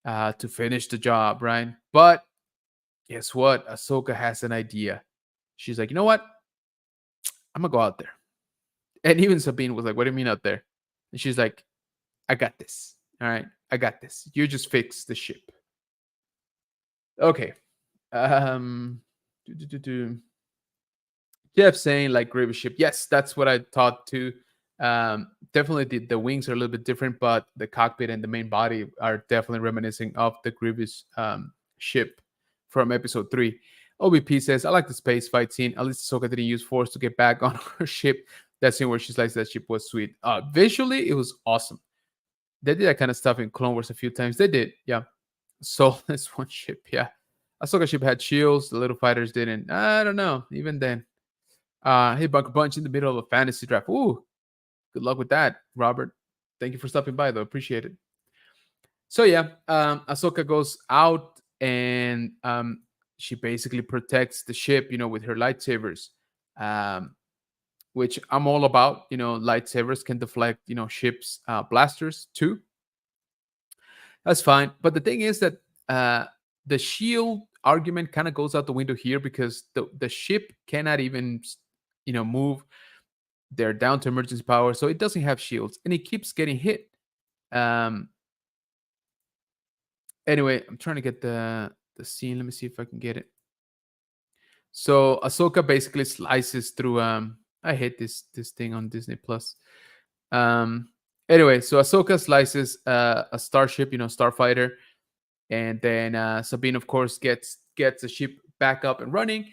to finish the job, right? But guess what? Ahsoka has an idea. She's like, you know what? I'm gonna go out there. And even Sabine was like, what do you mean out there? And she's like, I got this. All right, I got this. You just fix the ship. Okay. Um, do, do, do, do. Jeff saying like Grievous ship. Yes, that's what I thought too. Definitely the wings are a little bit different, but the cockpit and the main body are definitely reminiscing of the Grievous ship from episode 3. OBP says, I like the space fight scene. At least Ahsoka didn't use force to get back on her ship. That scene where she sliced that ship was sweet. Visually, it was awesome. They did that kind of stuff in Clone Wars a few times. They did, yeah. Soulless one ship, yeah. Ahsoka ship had shields. The little fighters didn't. I don't know. Even then, hey, Bunker Bunch in the middle of a fantasy draft. Ooh, good luck with that, Robert. Thank you for stopping by, though. Appreciate it. So yeah, Ahsoka goes out, and she basically protects the ship, with her lightsabers, um, which I'm all about. Lightsabers can deflect, ships' blasters too. That's fine. But the thing is that the shield argument kind of goes out the window here, because the ship cannot even, move. They're down to emergency power, so it doesn't have shields, and it keeps getting hit. Um. Anyway, I'm trying to get the scene. Let me see if I can get it. So Ahsoka basically slices through. I hate this thing on Disney Plus. Um. Anyway, so Ahsoka slices a starship, starfighter, and then Sabine, of course, gets the ship back up and running.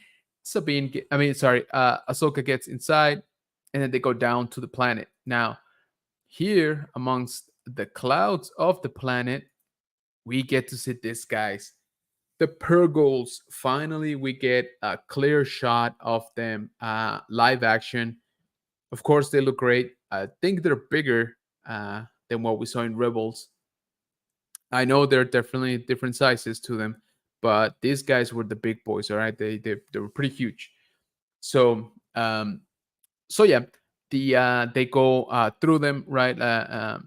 Ahsoka gets inside, and then they go down to the planet. Now, here amongst the clouds of the planet, we get to see this, guys. The Purgles. Finally, we get a clear shot of them, live action. Of course, they look great. I think they're bigger than what we saw in Rebels. I know there are definitely different sizes to them, but these guys were the big boys. All right, they were pretty huge. So so yeah, they go through them, right.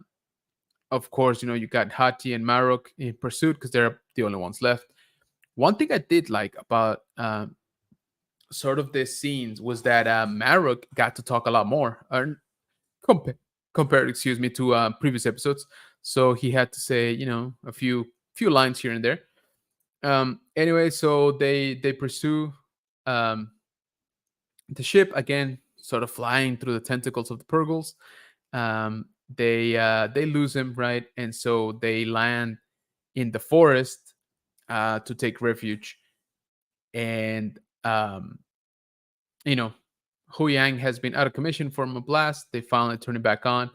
Of course, you got Hati and Marok in pursuit because they're the only ones left. One thing I did like about sort of the scenes was that Marok got to talk a lot more, compa- compared, excuse me, to previous episodes. So he had to say, a few lines here and there. Anyway, so they pursue um, the ship again, sort of flying through the tentacles of the Purgles. They lose him, right, and so they land in the forest to take refuge. And you know, Hu Yang has been out of commission from a blast. They finally turn it back on,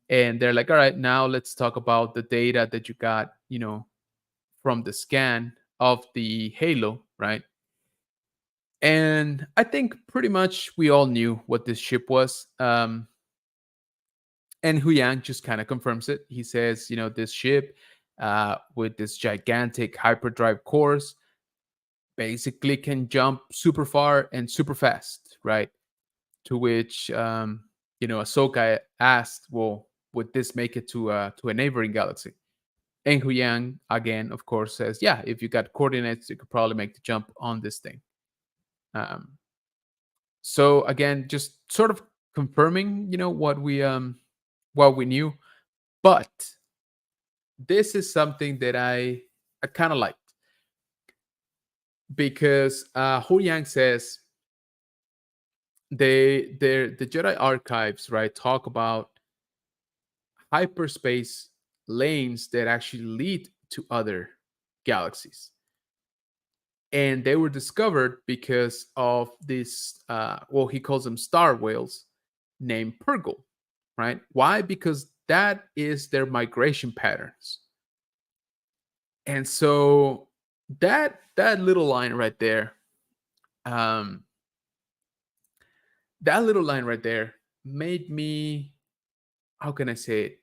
and they're like, "All right, now let's talk about the data that you got, from the scan of the Halo, right?" And I think pretty much we all knew what this ship was. And Hu Yang just kind of confirms it. He says, this ship with this gigantic hyperdrive cores basically can jump super far and super fast, right? To which, Ahsoka asked, well, would this make it to a neighboring galaxy? And Hu Yang, again, of course, says, yeah, if you got coordinates, you could probably make the jump on this thing. Um, so again, just sort of confirming, what we knew. But this is something that I kind of liked because Hu Yang says the Jedi archives, right, talk about hyperspace lanes that actually lead to other galaxies, and they were discovered because of this. Well, he calls them star whales named Purgle, right? Why? Because that is their migration patterns. And so that little line right there, um, that little line right there made me, how can I say it?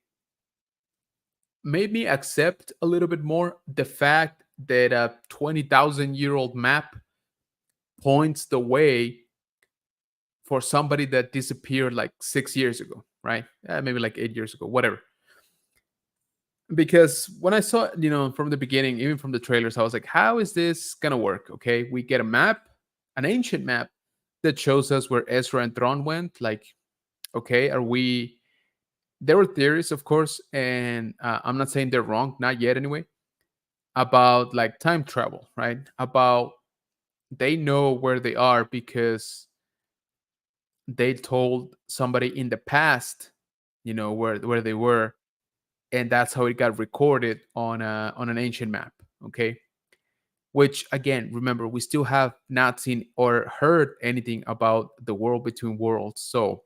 Made me accept a little bit more the fact that a 20,000-year-old map points the way for somebody that disappeared like 6 years ago, right? Maybe like 8 years ago, whatever. Because when I saw it, from the beginning, even from the trailers, I was like, how is this gonna work? Okay, we get a map, an ancient map that shows us where Ezra and Thrawn went. Like, okay, are we? There were theories, of course, and I'm not saying they're wrong, not yet anyway, about like time travel, right? About they know where they are because they told somebody in the past, where they were, and that's how it got recorded on an ancient map. Okay, which again, remember, we still have not seen or heard anything about the world between worlds, so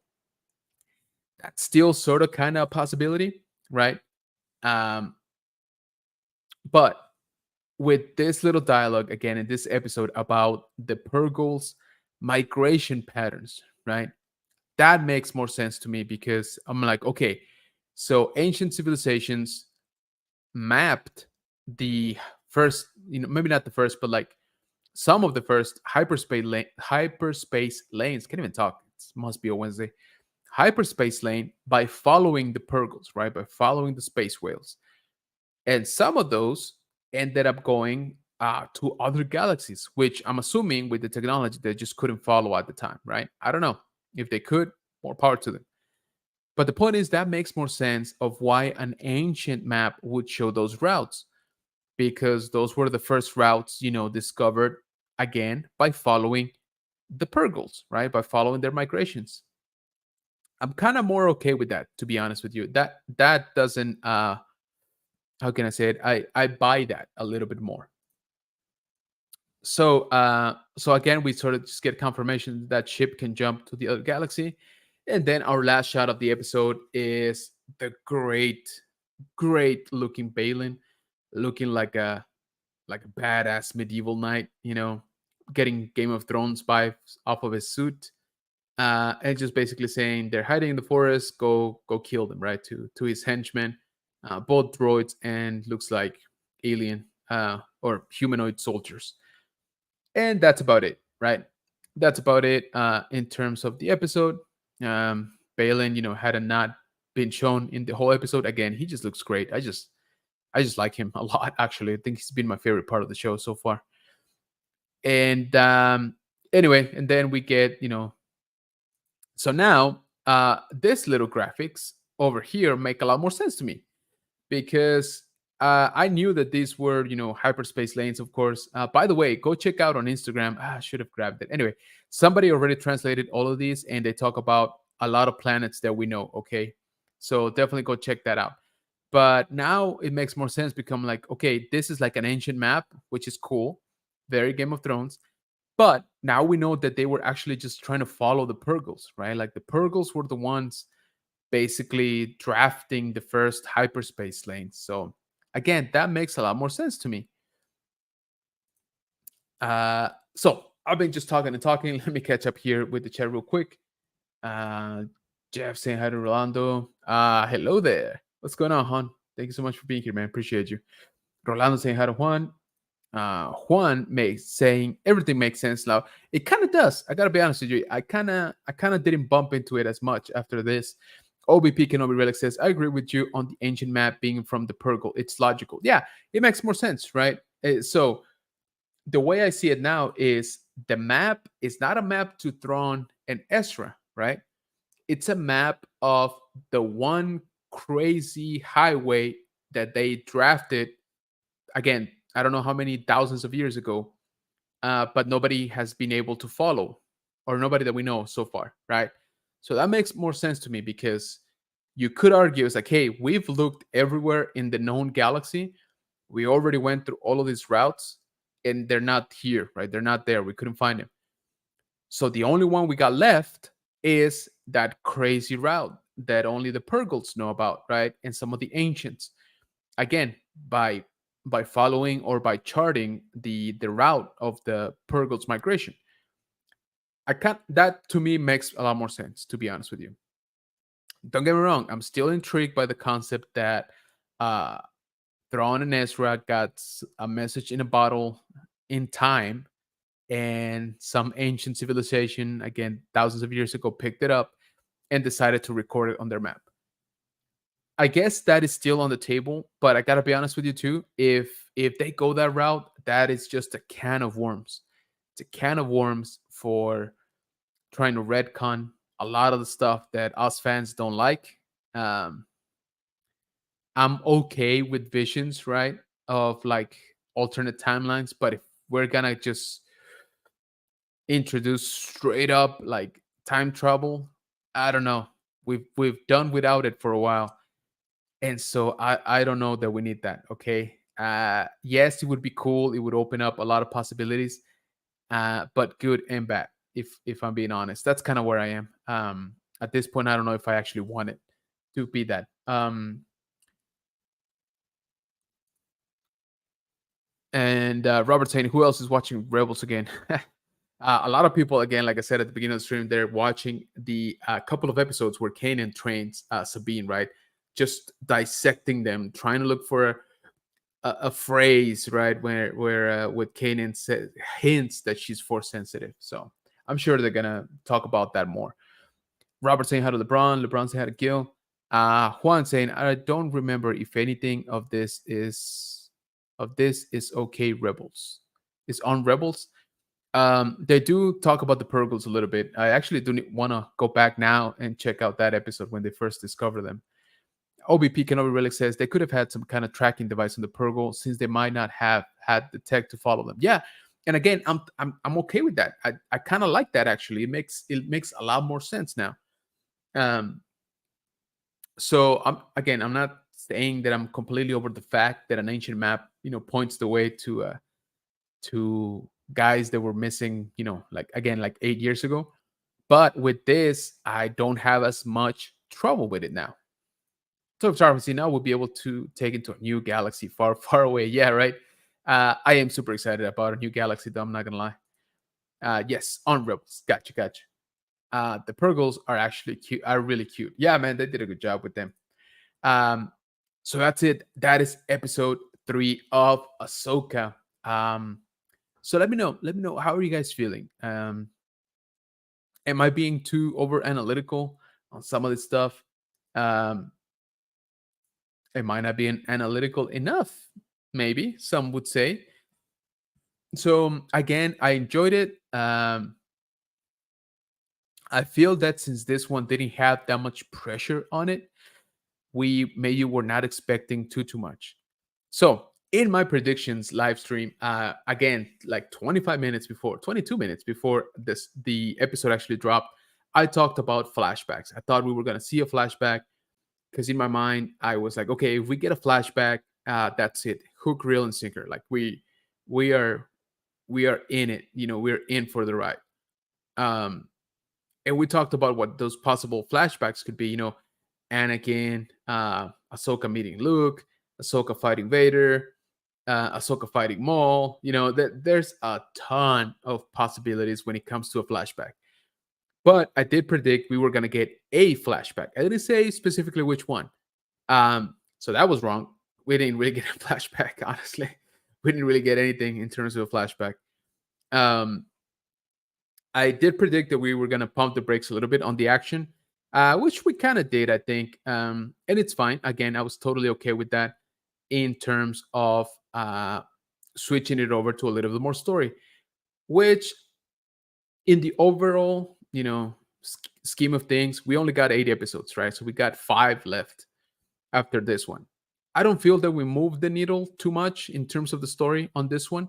that's still sort of kind of a possibility, right? Um, but with this little dialogue again in this episode about the Purgles migration patterns, right? That makes more sense to me because I'm like, okay, so ancient civilizations mapped the first, maybe not the first, but like some of the first hyperspace lanes. Can't even talk. It must be a Wednesday. Hyperspace lane by following the Purgles, right? By following the space whales, and some of those ended up going to other galaxies, which I'm assuming with the technology they just couldn't follow at the time, right? I don't know if they could. More power to them. But the point is that makes more sense of why an ancient map would show those routes because those were the first routes, discovered again by following the Purgles, right? By following their migrations. I'm kind of more okay with that, to be honest with you. That doesn't how can I say it? I buy that a little bit more. So again, we sort of just get confirmation that ship can jump to the other galaxy. And then our last shot of the episode is the great looking Balin, looking like a badass medieval knight, getting Game of Thrones vibes off of his suit. And just basically saying they're hiding in the forest, go kill them, right? To his henchmen, both droids and looks like alien or humanoid soldiers. And that's about it, right? That's about it in terms of the episode. Balin, had not been shown in the whole episode. Again, he just looks great. I just like him a lot. Actually, I think he's been my favorite part of the show so far. And Anyway, and then we get, so now this little graphics over here make a lot more sense to me because I knew that these were, hyperspace lanes, of course. By the way, go check out on Instagram. I should have grabbed it. Anyway, somebody already translated all of these and they talk about a lot of planets that we know. Okay. So definitely go check that out. But now it makes more sense, become like, okay, this is like an ancient map, which is cool. Very Game of Thrones. But now we know that they were actually just trying to follow the Purgles, right? Like the Purgles were the ones basically drafting the first hyperspace lanes. So again, that makes a lot more sense to me. So I've been just talking and talking. Let me catch up here with the chat real quick. Uh, Jeff saying hi to Rolando. Hello there. What's going on, Juan? Thank you so much for being here, man. Appreciate you. Rolando saying hi to Juan. Juan makes saying everything makes sense now. It kind of does. I gotta be honest with you. I kind of didn't bump into it as much after this. OBP Kenobi Relic says, I agree with you on the ancient map being from the Purgle. It's logical. Yeah, it makes more sense, right? So the way I see it now is the map is not a map to Thrawn and Ezra, right? It's a map of the one crazy highway that they drafted. Again, I don't know how many thousands of years ago, but nobody has been able to follow, or nobody that we know so far, right? So that makes more sense to me because you could argue it's like, hey, we've looked everywhere in the known galaxy. We already went through all of these routes and they're not here, right? They're not there. We couldn't find them. So the only one we got left is that crazy route that only the Purgles know about, right? And some of the ancients. Again, by following or by charting the route of the Purgles migration. I can't that to me makes a lot more sense, to be honest with you. Don't get me wrong, I'm still intrigued by the concept that uh Thrawn and Ezra got a message in a bottle in time, and some ancient civilization, again, thousands of years ago, picked it up and decided to record it on their map. I guess that is still on the table, but I gotta be honest with you too. If they go that route, that is just a can of worms. It's a can of worms for trying to retcon a lot of the stuff that us fans don't like. Um, I'm okay with visions, right? Of like alternate timelines, but if we're gonna just introduce straight up like time travel, I don't know. We've done without it for a while. And so I don't know that we need that. Okay. Yes, it would be cool. It would open up a lot of possibilities, but good and bad. If I'm being honest, that's kind of where I am. At this point, I don't know if I actually want it to be that. And Robert saying, who else is watching Rebels again? A lot of people, again, like I said at the beginning of the stream, they're watching the couple of episodes where Kanan trains Sabine, right? Just dissecting them, trying to look for a phrase, right, where with Kanan says hints that she's force sensitive. So I'm sure they're gonna talk about that more. Robert saying hi to LeBron. LeBron saying hi to Gil. Juan saying, I don't remember if anything of this is okay. Rebels is on Rebels. They do talk about the Purgles a little bit. I actually do want to go back now and check out that episode when they first discover them. OBP Kenobi Relic says they could have had some kind of tracking device on the Purgle since they might not have had the tech to follow them. Yeah, and again, I'm okay with that. I kind of like that actually. It makes a lot more sense now. Um, so I'm not saying that I'm completely over the fact that an ancient map points the way to guys that were missing, like again, like 8 years ago. But with this, I don't have as much trouble with it now. So obviously now we'll be able to take it to a new galaxy far, far away. Yeah, right. I am super excited about a new galaxy, though. I'm not gonna lie. Yes, on Rebels. Gotcha. The Purgles are actually cute. Are really cute. Yeah, man, they did a good job with them. Um, so that's it. That is episode 3 of Ahsoka. So let me know. Let me know, how are you guys feeling? Am I being too over analytical on some of this stuff? Um, it might not be analytical enough. Maybe some would say. So again, I enjoyed it. I feel that since this one didn't have that much pressure on it, we maybe were not expecting too much. So in my predictions live stream, again, like 25 minutes before, 22 minutes before this the episode actually dropped, I talked about flashbacks. I thought we were gonna see a flashback because in my mind I was like, okay, if we get a flashback, that's it, hook, reel, and sinker. Like we are we are in it. We're in for the ride. Um, and we talked about what those possible flashbacks could be. Anakin, Ahsoka meeting Luke, Ahsoka fighting Vader, Ahsoka fighting Maul. There's a ton of possibilities when it comes to a flashback. But I did predict we were gonna get a flashback. I didn't say specifically which one. So that was wrong. We didn't really get a flashback, honestly. We didn't really get anything in terms of a flashback. Um, I did predict that we were going to pump the brakes a little bit on the action, which we kind of did, I think. And it's fine. Again, I was totally okay with that in terms of switching it over to a little bit more story, which in the overall, scheme of things, we only got 8 episodes, right? So we got 5 left after this one. I don't feel that we moved the needle too much in terms of the story on this one.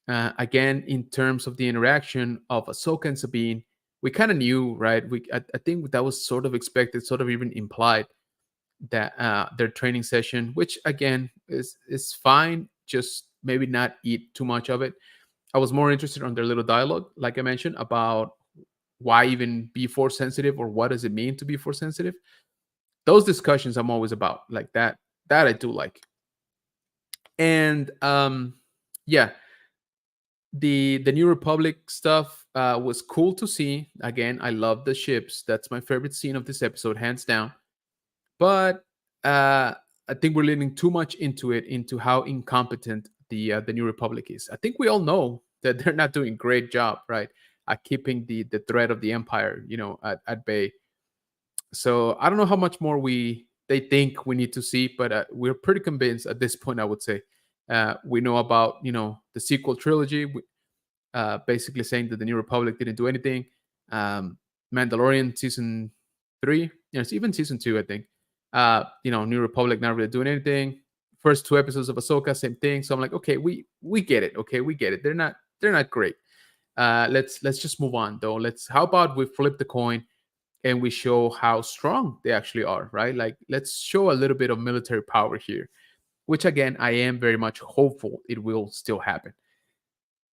Again, in terms of the interaction of Ahsoka and Sabine, we kind of knew, right? I think that was sort of expected, sort of even implied that their training session, which again is fine, just maybe not eat too much of it. I was more interested on their little dialogue, like I mentioned, about why even be force sensitive or what does it mean to be force sensitive. Those discussions I'm always about, like that. That I do like, and yeah, the New Republic stuff was cool to see. Again, I love the ships. That's my favorite scene of this episode, hands down. But I think we're leaning too much into it, into how incompetent the New Republic is. I think we all know that they're not doing a great job, right, at keeping the threat of the Empire, at bay. So I don't know how much more they think we need to see, but we're pretty convinced at this point. I would say we know about the sequel trilogy. Basically saying that the New Republic didn't do anything. Mandalorian season 3, it's even season 2, I think. New Republic not really doing anything. First 2 episodes of Ahsoka, same thing. So I'm like, okay, we get it. Okay, we get it. They're not great. Let's just move on though. How about we flip the coin and we show how strong they actually are, right? Like let's show a little bit of military power here, which again I am very much hopeful it will still happen.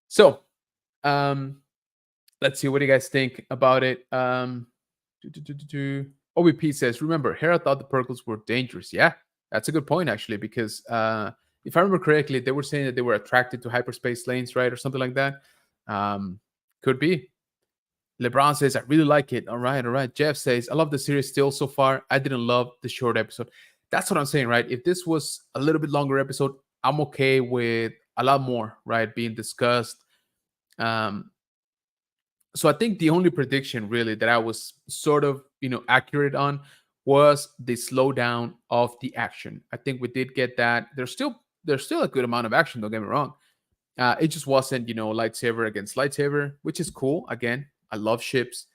So um, let's see, what do you guys think about it? OBP says, remember, Hera thought the Purgles were dangerous. Yeah, that's a good point, actually, because if I remember correctly, they were saying that they were attracted to hyperspace lanes, right? Or something like that. Could be. LeBron says, I really like it. All right, all right. Jeff says, I love the series still so far. I didn't love the short episode. That's what I'm saying, right? If this was a little bit longer episode, I'm okay with a lot more, right, being discussed. Um, so I think the only prediction really that I was sort of accurate on was the slowdown of the action. I think we did get that. There's still a good amount of action. Don't get me wrong. It just wasn't lightsaber against lightsaber, which is cool. Again, I love ships.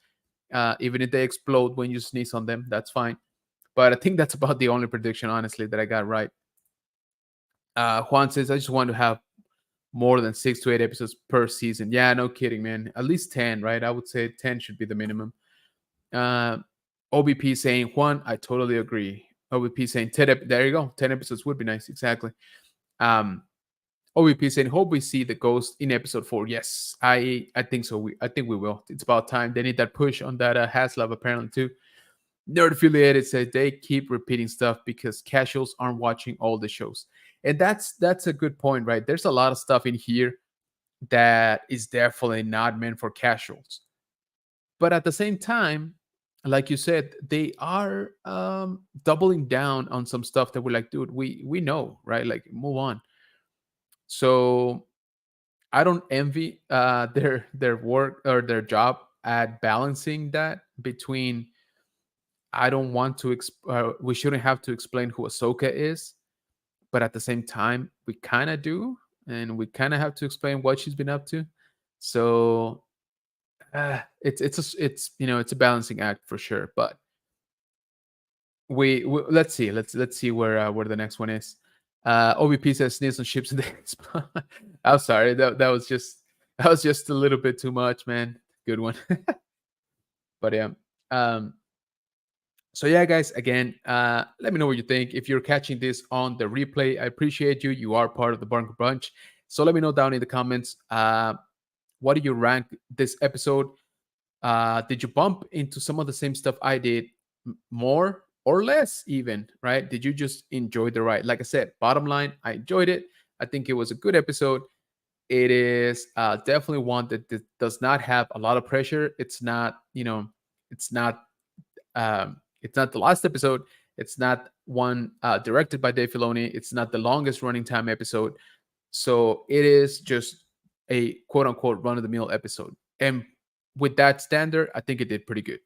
Even if they explode when you sneeze on them, that's fine. But I think that's about the only prediction, honestly, that I got right. Juan says, I just want to have more than 6 to 8 episodes per season. Yeah, no kidding, man. At least 10, right? I would say 10 should be the minimum. Uh, OBP saying, Juan, I totally agree. OBP saying 10. There you go. 10 episodes would be nice. Exactly. OBP saying, hope we see the ghost in episode 4. Yes, I think so. I think we will. It's about time. They need that push on that Haslab apparently too. Nerd affiliated says they keep repeating stuff because casuals aren't watching all the shows, and that's a good point, right? There's a lot of stuff in here that is definitely not meant for casuals, but at the same time, like you said, they are doubling down on some stuff that we're like, dude, we know, right? Like, move on. So I don't envy their work or their job at balancing that between I don't want to. We shouldn't have to explain who Ahsoka is, but at the same time, we kind of do, and we kind of have to explain what she's been up to. So it's it's a balancing act for sure. But let's see, let's see where the next one is. OBP says sneeze on ships and days. I'm sorry, that was just a little bit too much, man. Good one. But yeah. Um, so yeah, guys, again, let me know what you think. If you're catching this on the replay, I appreciate you. You are part of the Bunker Bunch. So let me know down in the comments. What do you rank this episode? Did you bump into some of the same stuff I did, more or less, even, right? Did you just enjoy the ride? Like I said, bottom line, I enjoyed it. I think it was a good episode. It is definitely one that does not have a lot of pressure. It's not, it's not it's not the last episode. It's not one directed by Dave Filoni. It's not the longest running time episode. So it is just a quote unquote run of the mill episode. And with that standard, I think it did pretty good.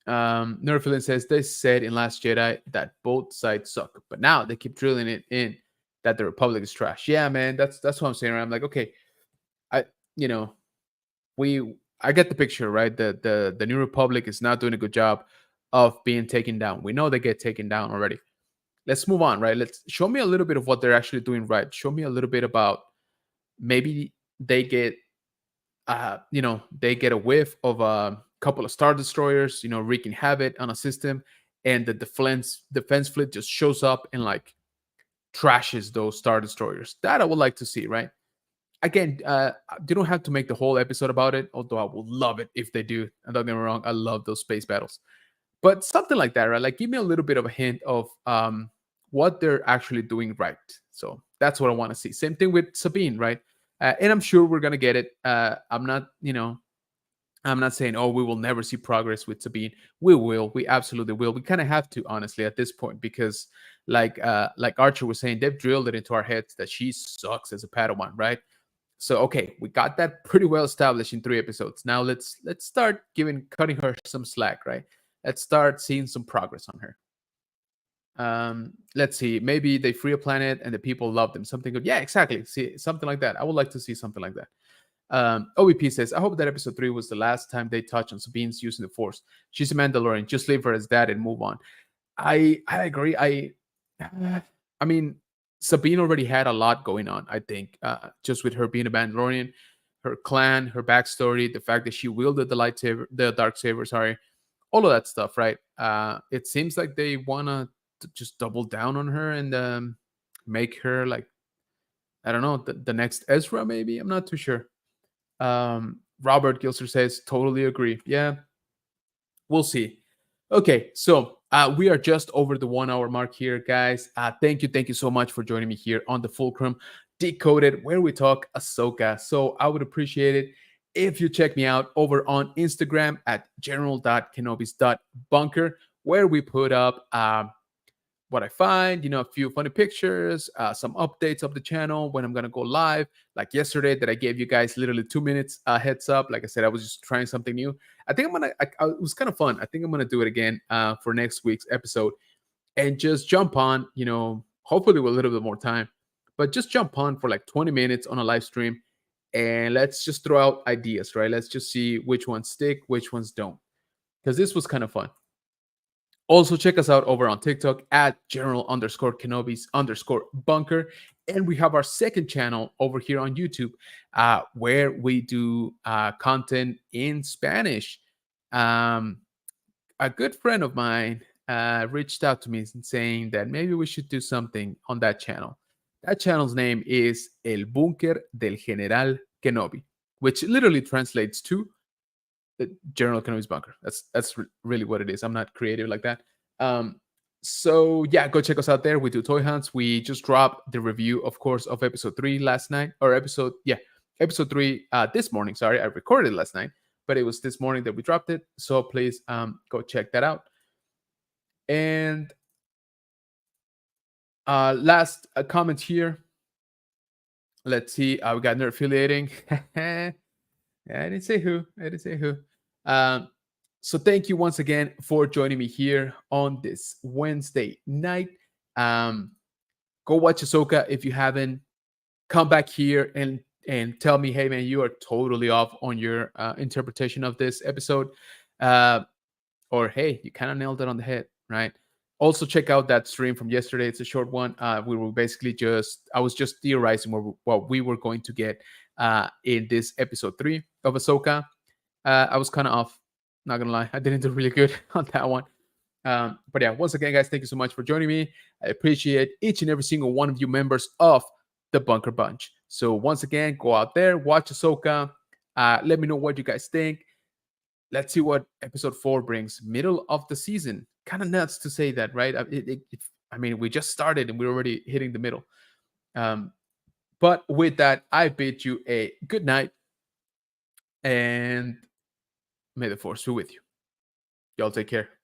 Nerfilin says they said in Last Jedi that both sides suck, but now they keep drilling it in that the Republic is trash. Yeah, man, that's what I'm saying. Right? I'm like, okay, I you know I get the picture, right? The New Republic is not doing a good job of being taken down. We know they get taken down already. Let's move on, right? Let's show me a little bit of what they're actually doing right. Show me a little bit about maybe they get they get a whiff of a couple of star destroyers, wreaking havoc on a system, and the defense fleet just shows up and like trashes those star destroyers. That I would like to see, right? Again, you don't have to make the whole episode about it, although I would love it if they do. And don't get me wrong, I love those space battles. But something like that, right? Like give me a little bit of a hint of what they're actually doing right. So that's what I want to see. Same thing with Sabine, right? And I'm sure we're gonna get it. I'm not, I'm not saying, oh, we will never see progress with Sabine. We will. We absolutely will. We kind of have to, honestly, at this point, because like Archer was saying, they've drilled it into our heads that she sucks as a Padawan, right? So okay, we got that pretty well established in 3 episodes. Now let's start cutting her some slack, right? Let's start seeing some progress on her. Let's see. Maybe they free a planet and the people love them. Something good. Yeah, exactly. See, something like that. I would like to see something like that. OVP says, I hope that episode 3 was the last time they touch on Sabine's using the Force. She's a Mandalorian. Just leave her as that and move on. I agree. I mean, Sabine already had a lot going on, I think, just with her being a Mandalorian, her clan, her backstory, the fact that she wielded the dark saber, sorry, all of that stuff, right? It seems like they wanna just double down on her and make her like, I don't know, the next Ezra, maybe. I'm not too sure. Robert Gilser says, totally agree. Yeah, we'll see. Okay, so we are just over the 1 hour mark here, guys. Thank you so much for joining me here on the Fulcrum Decoded, where we talk Ahsoka. So I would appreciate it if you check me out over on Instagram at general.kenobis.bunker, where we put up what I find, a few funny pictures, some updates of the channel when I'm gonna go live. Like yesterday, that I gave you guys literally 2 minutes heads up. Like I said, I was just trying something new. I think I'm gonna. It was kind of fun. I think I'm gonna do it again for next week's episode, and just jump on. Hopefully with a little bit more time, but just jump on for like 20 minutes on a live stream, and let's just throw out ideas, right? Let's just see which ones stick, which ones don't, because this was kind of fun. Also, check us out over on TikTok at general_Kenobis_bunker. And we have our second channel over here on YouTube where we do content in Spanish. A good friend of mine reached out to me saying that maybe we should do something on that channel. That channel's name is El Búnker del General Kenobi, which literally translates to General Kenobi's bunker. That's really what it is. I'm not creative like that. So yeah, go check us out there. We do toy hunts. We just dropped the review, of course, of episode 3 last night, or episode 3 this morning. Sorry, I recorded last night, but it was this morning that we dropped it. So please go check that out. And last comment here. Let's see. We got nerd affiliating. I didn't say who. So thank you once again for joining me here on this Wednesday night. Go watch Ahsoka if you haven't. Come back here and and tell me, hey man, you are totally off on your interpretation of this episode. Uh, or hey, you kind of nailed it on the head, right? Also, check out that stream from yesterday. It's a short one. We were basically I was just theorizing what we were going to get in this episode 3 of Ahsoka. I was kind of off, not gonna lie. I didn't do really good on that one. But yeah, once again, guys, thank you so much for joining me. I appreciate each and every single one of you members of the Bunker Bunch. So once again, go out there, watch Ahsoka. Let me know what you guys think. Let's see what episode 4 brings. Middle of the season. Kind of nuts to say that, right? I mean, we just started and we're already hitting the middle. But with that, I bid you a good night and may the force be with you. Y'all take care.